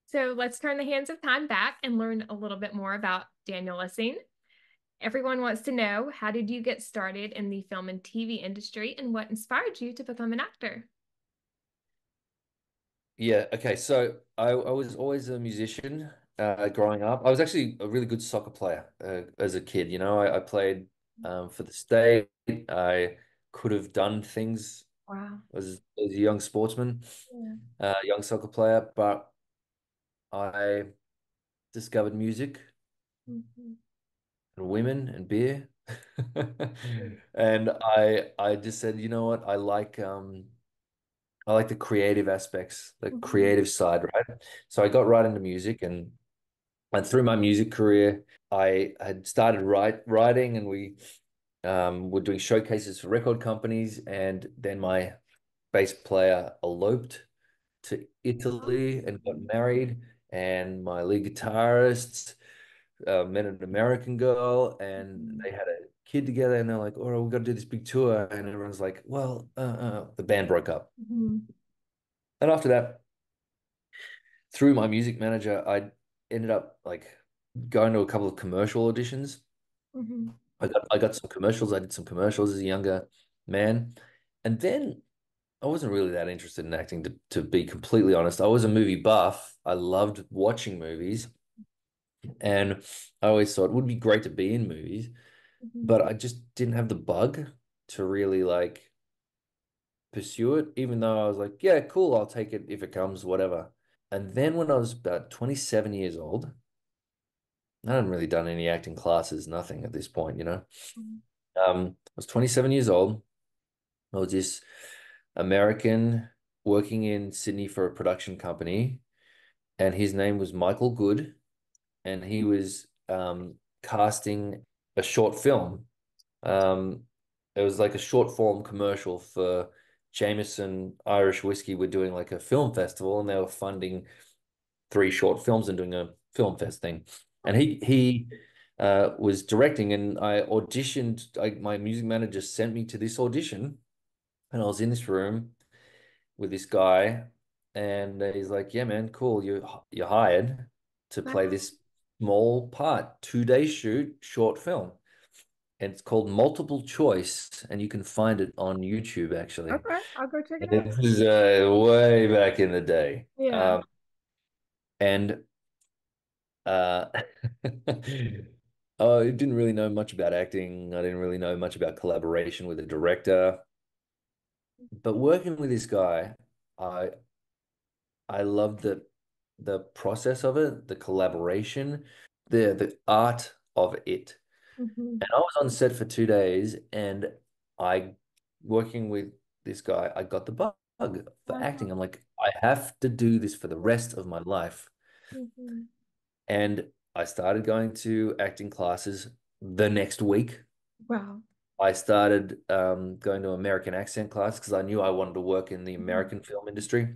So let's turn the hands of time back and learn a little bit more about Daniel Lissing. Everyone wants to know, how did you get started in the film and TV industry and what inspired you to become an actor? Yeah, okay. So I was always a musician growing up. I was actually a really good soccer player as a kid. I played for the state. I could have done things Wow. as a young sportsman, Yeah. young soccer player, but I discovered music Mhm. and women and beer. And I just said, you know what? I like the creative aspects, the Mhm. creative side, right? So I got right into music and through my music career, I had started writing, and we were doing showcases for record companies. And then my bass player eloped to Italy and got married, and my lead guitarist met an American girl, and Mhm. they had a kid together. And they're like, "Oh, we've got to do this big tour," and everyone's like, "Well, the band broke up." Mhm. And after that, through my music manager, I ended up like going to a couple of commercial auditions. Mhm. I got some commercials. I did some commercials as a younger man. And then I wasn't really that interested in acting, to be completely honest. I was a movie buff. I loved watching movies. And I always thought it would be great to be in movies, Mhm. but I just didn't have the bug to really like pursue it, even though I was like, yeah, cool, I'll take it if it comes, whatever. And then when I was about 27 years old, I hadn't really done any acting classes, nothing at this point. Mhm. I was 27 years old. I was this American working in Sydney for a production company, and his name was Michael Good, and he was casting a short film. Um, it was like a short form commercial for Jameson Irish whiskey. We're doing like a film festival, and they were funding three short films and doing a film fest thing. And he was directing, and I auditioned. My music manager sent me to this audition, and I was in this room with this guy, and he's like, "Yeah, man, cool. You're hired to play Wow. this small part, 2 day shoot, short film." And it's called Multiple Choice, and you can find it on YouTube actually. Okay, I'll go check it And out. this is way back in the day. Yeah. And uh, I didn't really know much about acting. I didn't really know much about collaboration with a director. But working with this guy, I I loved the process of it, the collaboration, the art of it. Mhm. And I was on set for 2 days, and I working with this guy, I got the bug for Wow. acting. I'm like, I have to do this for the rest of my life. Mhm. And I started going to acting classes the next week. Wow. I started going to American accent class because I knew I wanted to work in the Mhm. American film industry.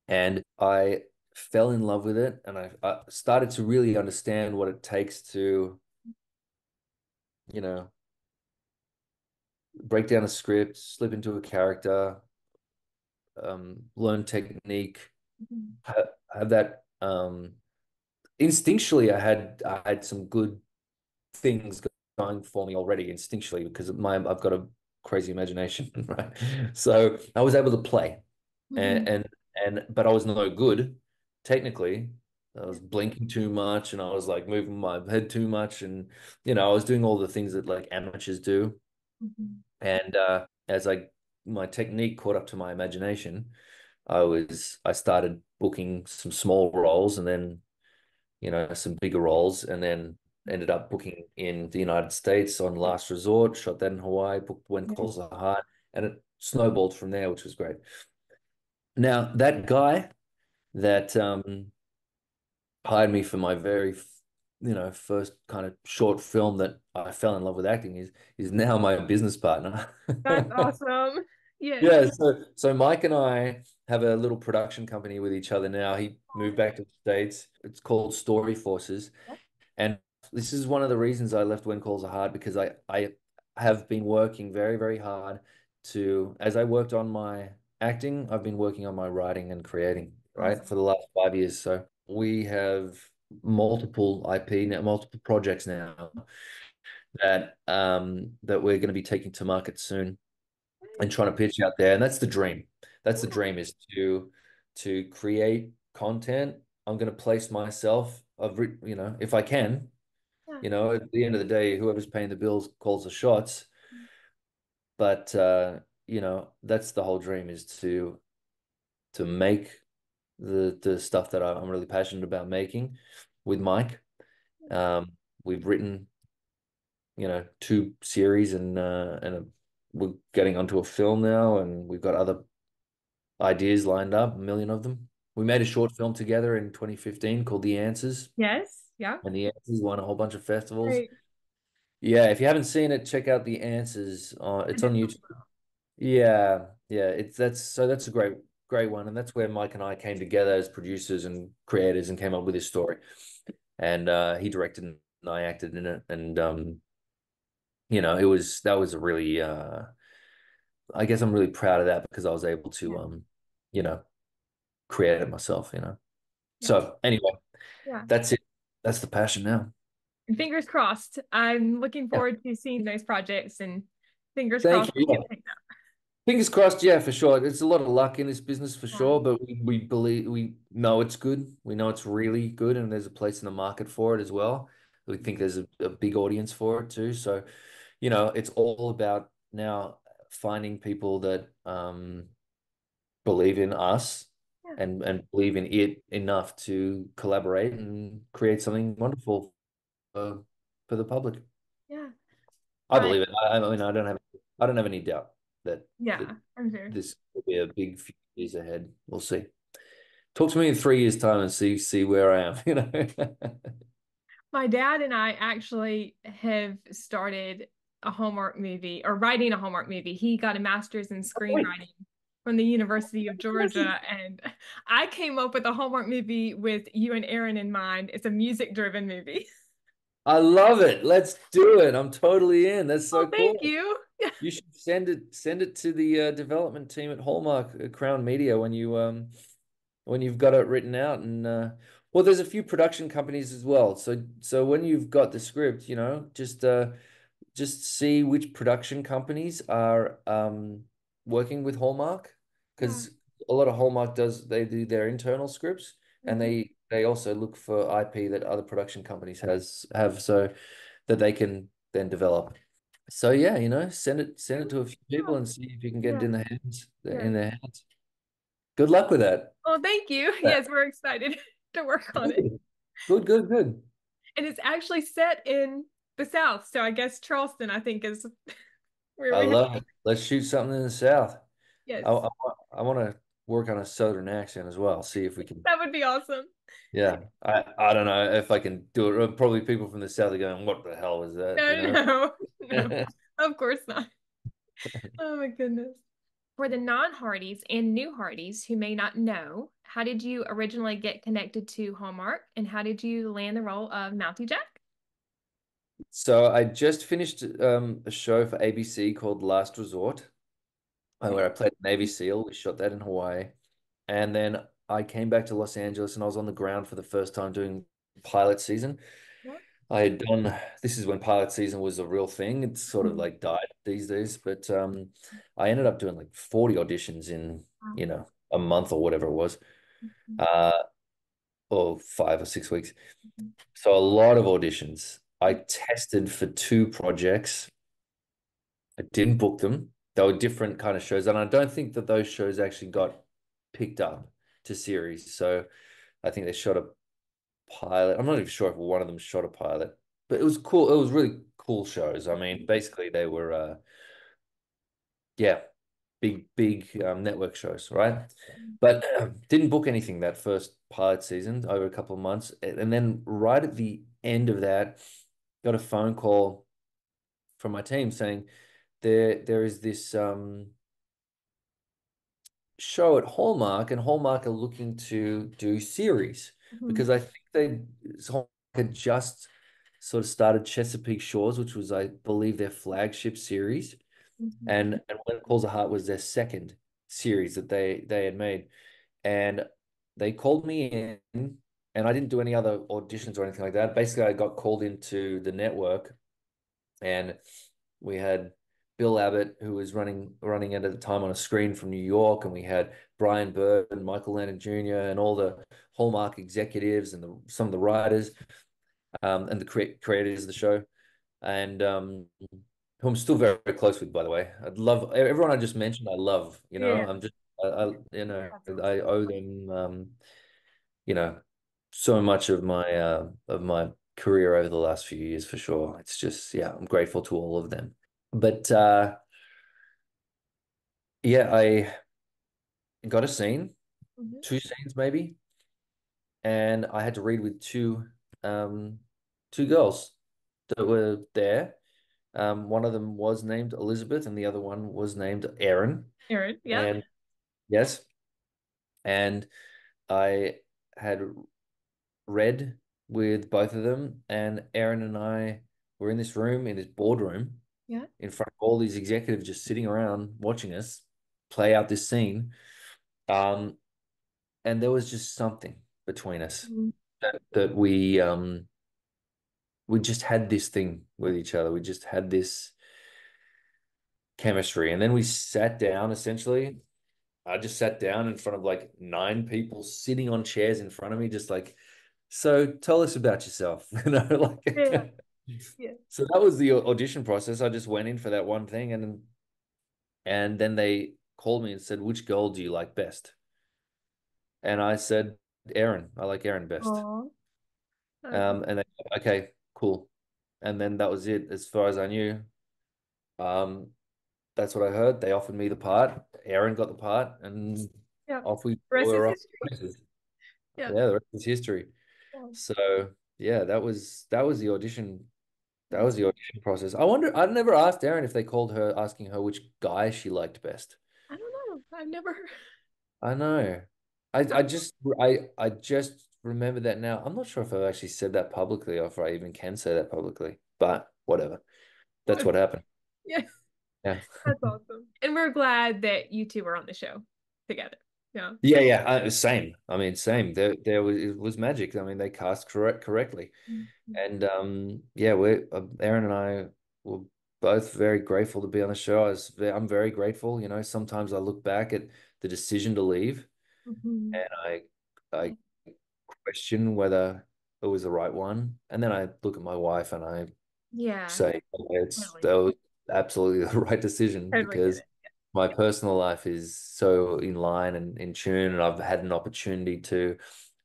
And I fell in love with it. And I started to really understand what it takes to, you know, break down a script, slip into a character, learn technique, Mhm. have that instinctually I had some good things going for me already instinctually because I've got a crazy imagination, right? So I was able to play, and Mhm. and but I was no good technically. I was blinking too much, and I was like moving my head too much, and I was doing all the things that like amateurs do. Mhm. And as my technique caught up to my imagination, I started booking some small roles, and then some bigger roles, and then ended up booking in the United States on Last Resort, shot that in Hawaii, booked When Yeah. Calls Are Hard, and it snowballed from there, which was great. Now, that guy that hired me for my first kind of short film that I fell in love with acting is now my business partner. That's awesome. Yes. Yeah, so Mike and I have a little production company with each other now. He moved back to the States. It's called Story Forces. And this is one of the reasons I left When Calls Are Hard because I have been working very, very hard as I worked on my acting, I've been working on my writing and creating, right, Awesome. for the last 5 years. So we have multiple IP now, multiple projects now that we're going to be taking to market soon and trying to pitch out there. And that's the dream. That's the dream is to create content. I'm going to place myself if I can, Yeah. at the end of the day, whoever's paying the bills calls the shots. But that's the whole dream is to make the stuff that I'm really passionate about making with Mike. We've written, two series and we're getting onto a film now, and we've got other ideas lined up, a million of them. We made a short film together in 2015 called The Answers, Yes. Yeah. and The Answers won a whole bunch of festivals. Great. Yeah, if you haven't seen it, check out The Answers. I It's on definitely YouTube. Yeah, yeah, that's a great one, and that's where Mike and I came together as producers and creators and came up with this story. And he directed and I acted in it, and that was a really I guess I'm really proud of that because I was able to will. you know, create it myself. Yeah. Yeah. So anyway, Yeah. that's it. That's the passion now. And fingers crossed. I'm looking Yeah. forward to seeing those projects and fingers Thank crossed you. they Yeah. get picked up. Fingers crossed, yeah, for sure. There's a lot of luck in this business for Yeah. sure, but we know it's good. We know it's really good, and there's a place in the market for it as well. We think there's a big audience for it too. So, it's all about now finding people that believe in us Yeah. and believe in it enough to collaborate and create something wonderful for the public. Yeah. I Brian. believe it. I mean, I don't have any doubt that that Yeah, I'm sure. this will be a big few years ahead. We'll see. Talk to me in 3 years' time and see where I am. My dad and I actually have started a Hallmark movie or writing a Hallmark movie. He got a master's in screenwriting from the University of Georgia, and I came up with a Hallmark movie with you and Erin in mind. It's a music-driven movie. I love it. Let's do it. I'm totally in. That's Oh, so thank cool. you. You should send it to the development team at Hallmark Crown Media when you've got it written out and well, there's a few production companies as well. So when you've got the script, just see which production companies are working with Hallmark Yeah. because a lot of Hallmark they do their internal scripts and Mhm. they also look for IP that other production companies have so that they can then develop. So yeah, send it to a few people Yeah. and see if you can get it Yeah. in Yeah. their hands. Good luck with that. Oh, thank you. Yes, we're excited to work on it. Good, good, good, good. And it's actually set in the South. So I guess Charleston, I think, is where I we have. love it. Let's shoot something in the South. I, Yes, I, I want to work on a Southern accent as well. See if we can. that would be awesome. Yeah, I don't know if I can do it. Probably people from the South are going, "What the hell is that?" No, no, no, of course not. Oh my goodness. For the non-Hardys and new Hardys who may not know, how did you originally get connected to Hallmark and how did you land the role of Mountie Jack? So I just finished a show for ABC called Last Resort, where Okay. I played Navy SEAL. We shot that in Hawaii, and then I came back to Los Angeles, and I was on the ground for the first time doing pilot season. Yeah. I had done this is when pilot season was a real thing. It's sort of Mhm. like died these days, but I ended up doing like 40 auditions in, Wow. a month or whatever it was, Mhm. uh, or 5 or 6 weeks. Mhm. So a lot of auditions. I tested for two projects. I didn't book them. They were different kind of shows, and I don't think that those shows actually got picked up to series. So I think they shot a pilot. I'm not even sure if one of them shot a pilot. but it was cool. It was really cool shows. I mean, basically they were yeah, big network shows, right? But didn't book anything that first pilot season over a couple of months, and then right at the end of that, got a phone call from my team saying there is this show at Hallmark, and Hallmark are looking to do series Mhm. because I think Hallmark had just sort of started Chesapeake Shores, which was, I believe, their flagship series, Mhm. and When It Calls a Heart was their second series that they had made, and they called me in, and I didn't do any other auditions or anything like that. Basically, I got called into the network, and we had Bill Abbott, who was running it at the time on a screen from New York, and we had Brian Bird and Michael Landon Jr. and all the Hallmark executives and some of the writers, and the creators of the show, and who I'm still very, very close with, by the way. I'd love everyone I just mentioned. I love, Yeah, I'm just, I that's awesome. I owe them, you know, so much of my career over the last few years for sure. It's just, yeah, I'm grateful to all of them. But yeah, I got a scene, Mhm. two scenes maybe, and I had to read with um two girls that were there. One of them was named Elizabeth, and the other one was named Erin. Erin, yeah. And yes, and I had read with both of them, and Erin and I were in this room, in this boardroom, Yeah. in front of all these executives just sitting around watching us play out this scene. Um, and there was just something between us Mhm. that we just had this thing with each other. We just had this chemistry. And then we sat down essentially. I just sat down in front of like nine people sitting on chairs in front of me, just like, so tell us about yourself. Yeah, Like yeah. so that was the audition process. I just went in for that one thing, and then they called me and said, which girl do you like best? And I said, Erin. I like Erin best. Aw, that's And they, okay, cool. And then that was it as far as I knew. Um, that's what I heard. They offered me the part. Erin got the part, and yeah. off we Rest is were off history. to races. Yeah. Yeah, the rest is history. Yeah. So yeah, that was the audition. That That's, was the audition process. I wonder. I never asked Erin if they called her asking her which guy she liked best. I don't know. I've never heard. I know. I just remember that now. I'm not sure if I've actually said that publicly or if I even can say that publicly, but whatever. That's what happened. Yeah, Yeah. that's awesome. And we're glad that you two were on the show together. Yeah. Yeah, yeah. Same. I mean, same. There was it was magic. I mean, they cast correctly, Mhm. and yeah, we Aaron and I were both very grateful to be on the show. I'm very grateful. Sometimes I look back at the decision to leave, Mhm. and I question whether it was the right one, and then I look at my wife and I Yeah, say totally. that was absolutely the right decision Totally get because it. my personal life is so in line and in tune, and I've had an opportunity to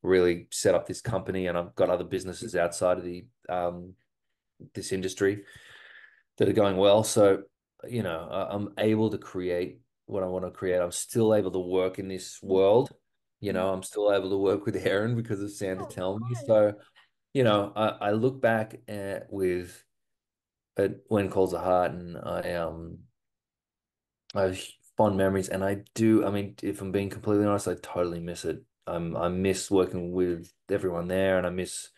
really set up this company, and I've got other businesses outside of the this industry that are going well. So, I'm able to create what I want to create. I'm still able to work in this world. Mhm. I'm still able to work with Aaron because of Santa Oh, of telling me. course. So, I look back at When Calls a Heart, and I have fond memories, and I do. I mean, if I'm being completely honest, I totally miss it. I miss working with everyone there, and I miss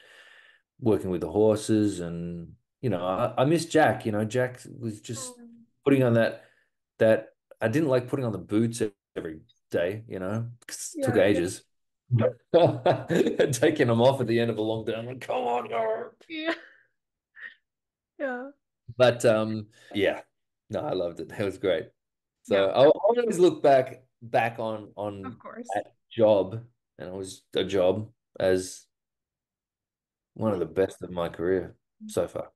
working with the horses, and I miss Jack. Jack was just Um, putting on that. I didn't like putting on the boots every day. 'Cause it took yeah, ages. And taking them off at the end of a long day. I'm like, come on, girl. yeah, yeah, But yeah, no, I loved it. It was great. So yeah, I always look back on of on course. that job, and it was a job, as one Yeah. of the best of my career so far.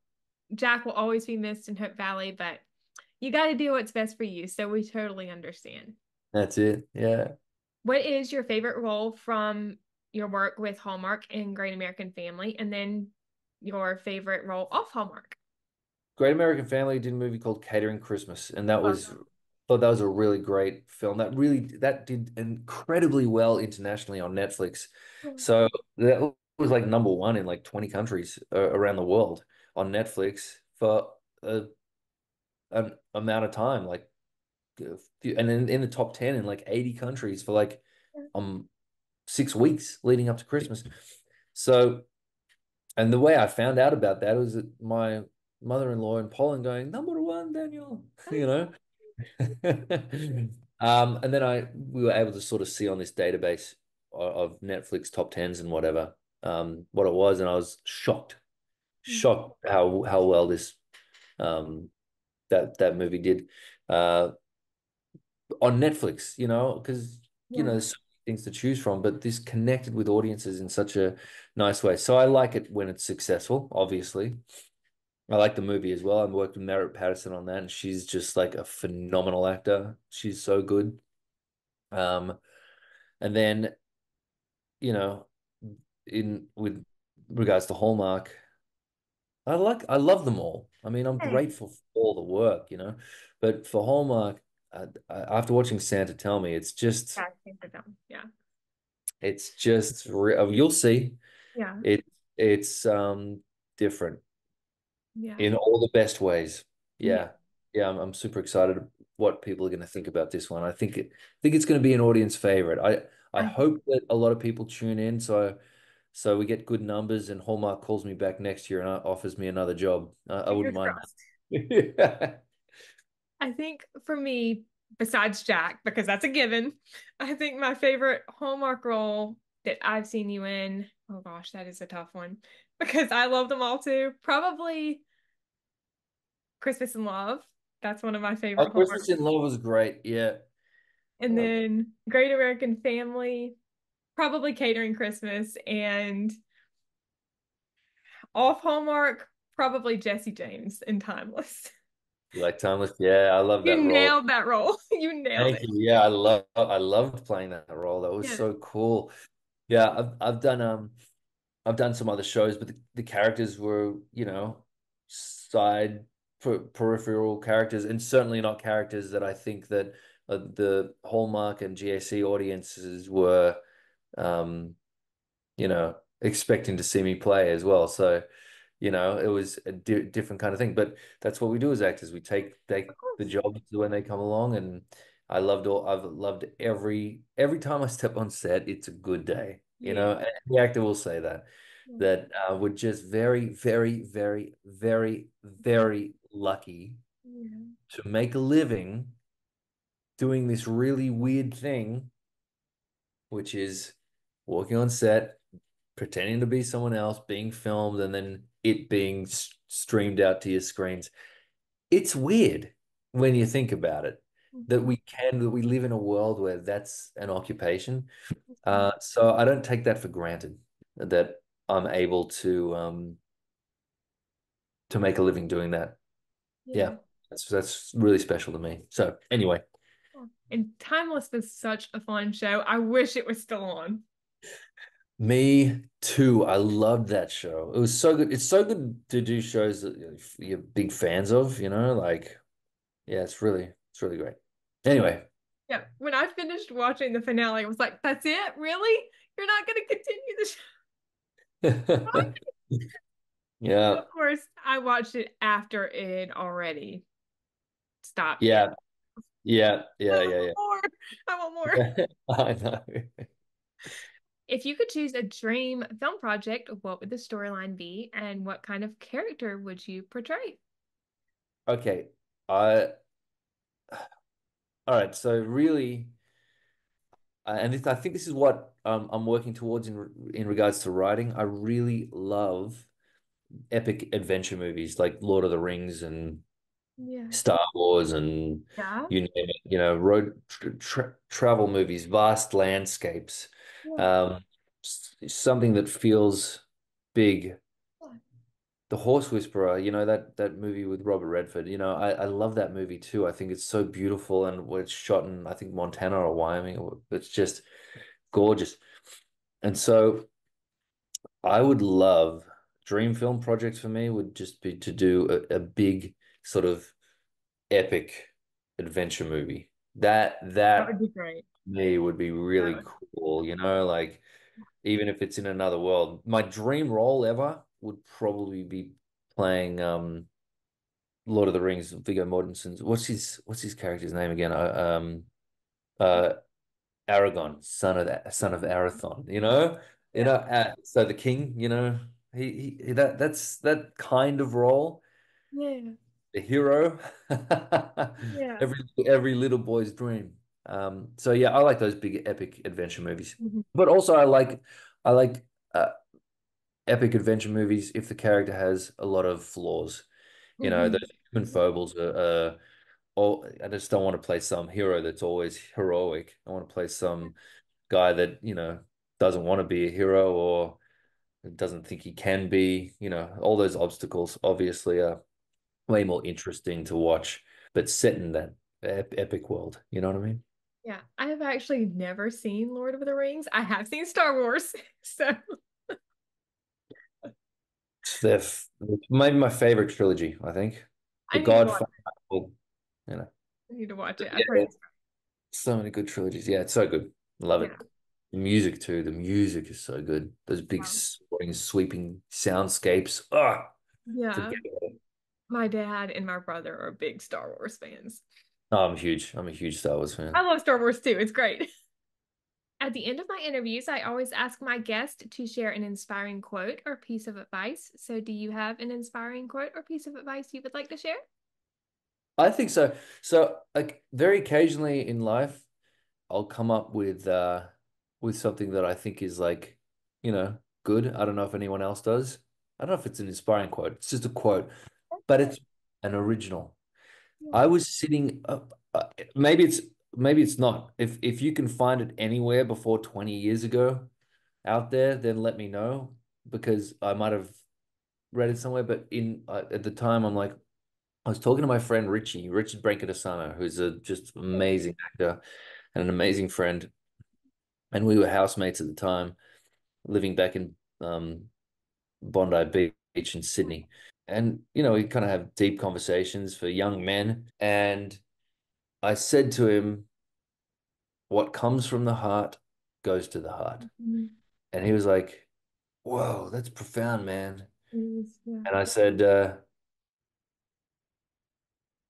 Jack will always be missed in Hope Valley, but you got to do what's best for you. So we totally understand. That's it. Yeah. What is your favorite role from your work with Hallmark and Great American Family? And then your favorite role off Hallmark? Great American Family did a movie called Catering Christmas, and that Love was thought that was a really great film. That did incredibly well internationally on Netflix. them. So that was like number one in like 20 countries around the world on Netflix for an amount of time, like and in the top 10 in like 80 countries for like um 6 weeks leading up to Christmas. So, and the way I found out about that was that my mother-in-law in Poland going, number one, Daniel, you know. And then we were able to sort of see on this database of Netflix top tens and whatever, what it was, and I was shocked how well this um that movie did on Netflix, because Yeah. there's so many things to choose from, but this connected with audiences in such a nice way. So I like it when it's successful, obviously. I like the movie as well. I worked with Merritt Patterson on that, and she's just like a phenomenal actor. She's so good. Um, and then, you know, in with regards to Hallmark, I love them all. I mean, I'm Hey. grateful for all the work, but for Hallmark, after watching Santa Tell Me, Yeah, I think the film. Yeah. you'll see Yeah. it's different Yeah. in all the best ways. Yeah. Yeah, I'm super excited what people are going to think about this one. I think it's going to be an audience favorite. I I hope that a lot of people tune in so we get good numbers and Hallmark calls me back next year and offers me another job. I wouldn't fingers mind crossed. that. I think for me, besides Jack, because that's a given, I think my favorite Hallmark role that I've seen you in, oh gosh, that is a tough one because I love them all too. Probably Christmas in Love. That's one of my Oh, favorite Hallmark. Christmas in Love was great. Yeah. And Uh, then Great American Family, probably Catering Christmas, and off Hallmark, probably Jesse James in Timeless. you like Timeless? Yeah, I love that You role. nailed that role. You nailed Thank it. you. Yeah, I loved playing that role. That was Yeah. so cool. Yeah, I've done some other shows, but the characters were, side peripheral characters, and certainly not characters that I think that the Hallmark and GAC audiences were, um, expecting to see me play as well. So, it was a different kind of thing. But that's what we do as actors. We take Of the course. jobs when they come along, and I've loved every time I step on set, it's a good day. Yeah. And the actor will say that Yeah. we're just very, very, very, very, very lucky Yeah. to make a living doing this really weird thing, which is working on set, pretending to be someone else, being filmed, and then it being streamed out to your screens. It's weird when you think about it Mhm. that we live in a world where that's an occupation. Mhm. So I don't take that for granted that I'm able to make a living doing that. Yeah. Yeah, that's really special to me. So anyway, And Timeless was such a fun show. I wish it was still on. me too. I loved that show. It was so good. It's so good to do shows that you're big fans of, like yeah, it's really great. Anyway, Yeah. When I finished watching the finale, I was like, that's it? Really? You're not going to continue the show? yeah, Of course, I watched it after it had already stopped. yeah, yeah, I yeah, want yeah, more. I want more. yeah. I know. If you could choose a dream film project, what would the storyline be and what kind of character would you portray? Okay. I All right. So really, I think this is what I'm working towards in regards to writing. I really love epic adventure movies like Lord of the Rings and Yeah. Star Wars and Yeah. you name it. Road travel movies, vast landscapes, Yeah. um, something that feels big. The Horse Whisperer, that movie with Robert Redford, I love that movie too. I think it's so beautiful and it's shot in, I think, Montana or Wyoming. It's just gorgeous. And so I would love dream film project for me would just be to do a big sort of epic adventure movie. That would That be great. me would be That really would, cool, like even if it's in another world. My dream role ever would probably be playing Lord of the Rings, Viggo Mortensen's what's his character's name again? Uh Aragon, son of Arathon, yeah. so the king, that's that kind of role, Yeah. the hero, Yeah. every little boy's dream. So yeah, I like those big epic adventure movies, Mhm. but also I like uh, epic adventure movies if the character has a lot of flaws. Those Mhm. human foibles are oh, I just don't want to play some hero that's always heroic. I want to play some guy that, doesn't want to be a hero or doesn't think he can be. All those obstacles obviously are way more interesting to watch, but set in that epic world. You know what I mean? Yeah, I have actually never seen Lord of the Rings. I have seen Star Wars, so It's maybe my favorite trilogy, I think. I The need to watch Godfather, it. you know. I need to watch But it. I've heard yeah, it's so many good trilogies. Yeah, it's so good. Love yeah, it. The music too. The music is so good. Those big yeah, soaring, sweeping soundscapes. Ah, yeah. forget it. My dad and my brother are big Star Wars fans. Oh, I'm huge. I'm a huge Star Wars I fan. love Star Wars too. It's great. At the end of my interviews, I always ask my guest to share an inspiring quote or piece of advice. So, do you have an inspiring quote or piece of advice you would like to share? I think so. So, like, very occasionally in life, I'll come up with something that I think is like, good. I don't know if anyone else does. I don't know if it's an inspiring quote. It's just a quote, but it's an original. Yeah. I was sitting up. Maybe it's not. If you can find it anywhere before 20 years ago out there, then let me know because I might have read it somewhere. But in at the time, I was talking to my friend Richard Brancadasano, who's a just amazing actor and an amazing friend, and we were housemates at the time, living back in Bondi Beach in Sydney. And we kind of have deep conversations for young men. And I said to him, what comes from the heart goes to the heart. Mhm. And he was like, whoa, that's profound, man. Yeah. And I said, did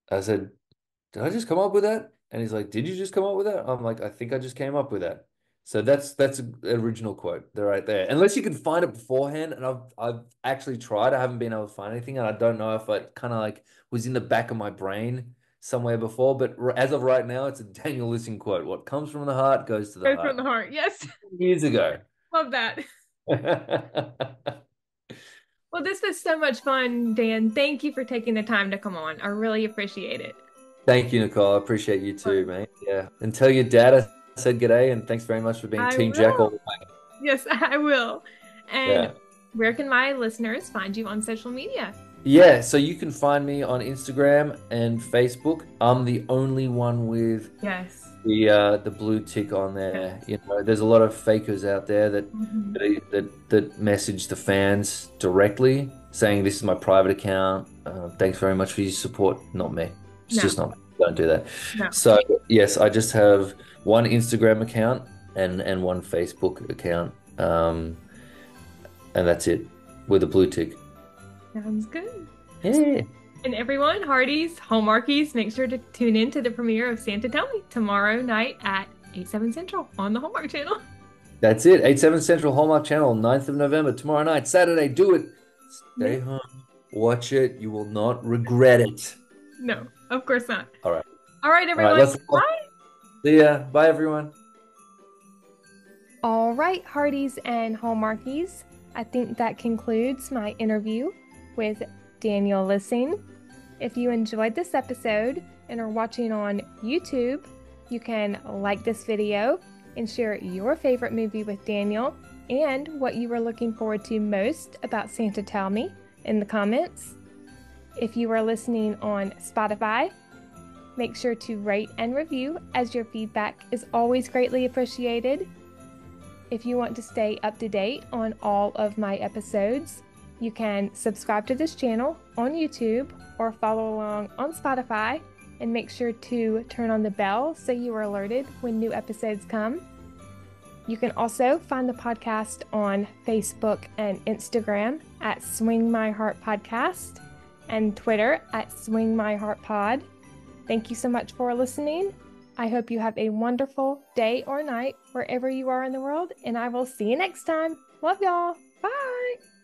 I just come up with that? And he's like, did you just come up with that? I'm like, I think I just came up with that. So that's an original quote. They're right there. Unless you can find it beforehand, and I've actually tried. I haven't been able to find anything, and I don't know if it kind of like was in the back of my brain somewhere before. But as of right now, it's a Daniel Lissing quote. What comes from the heart goes to the Goes from heart. the heart. Yes. Years ago. Love that. Well, this was so much fun, Dan. Thank you for taking the time to come on. I really appreciate it. Thank you, Nicole. I appreciate you too, mate. Yeah. And tell your dad I said g'day and thanks very much for being I Team Jack all will. the way. Yes, I will. And Yeah. where can my listeners find you on social media? Yeah, so you can find me on Instagram and Facebook. I'm the only one with Yes. the blue tick on there. Yes. There's a lot of fakers out there that Mhm. that message the fans directly saying this is my private account. Thanks very much for your support. Not me. It's No, just not me. Don't do that. no. So yes, I just have one Instagram account and one Facebook account. And that's it with a blue tick. Sounds good. Yeah. And everyone, Hardee's, Hallmarkies, make sure to tune in to the premiere of Santa Tell Me tomorrow night at 8, 7 Central on the Hallmark Channel. That's it. 8/7 Central Hallmark Channel, 9th of November, tomorrow night, Saturday. Do it. Yeah. Stay home. Watch it. You will not regret it. No, of course not. All right. All right, All right. everyone. Let's Bye. see ya. Bye, everyone. All right, Hardee's and Hallmarkies. I think that concludes my interview with Daniel Lissing. If you enjoyed this episode and are watching on YouTube, you can like this video and share your favorite movie with Daniel and what you were looking forward to most about Santa Tell Me in the comments. If you are listening on Spotify, make sure to rate and review as your feedback is always greatly appreciated. If you want to stay up to date on all of my episodes, You can subscribe to this channel on YouTube or follow along on Spotify, and make sure to turn on the bell so you are alerted when new episodes come. You can also find the podcast on Facebook and Instagram at Swing My Heart Podcast and Twitter at Swing My Heart Pod. Thank you so much for listening. I hope you have a wonderful day or night wherever you are in the world, and I will see you next time. Love y'all. Bye.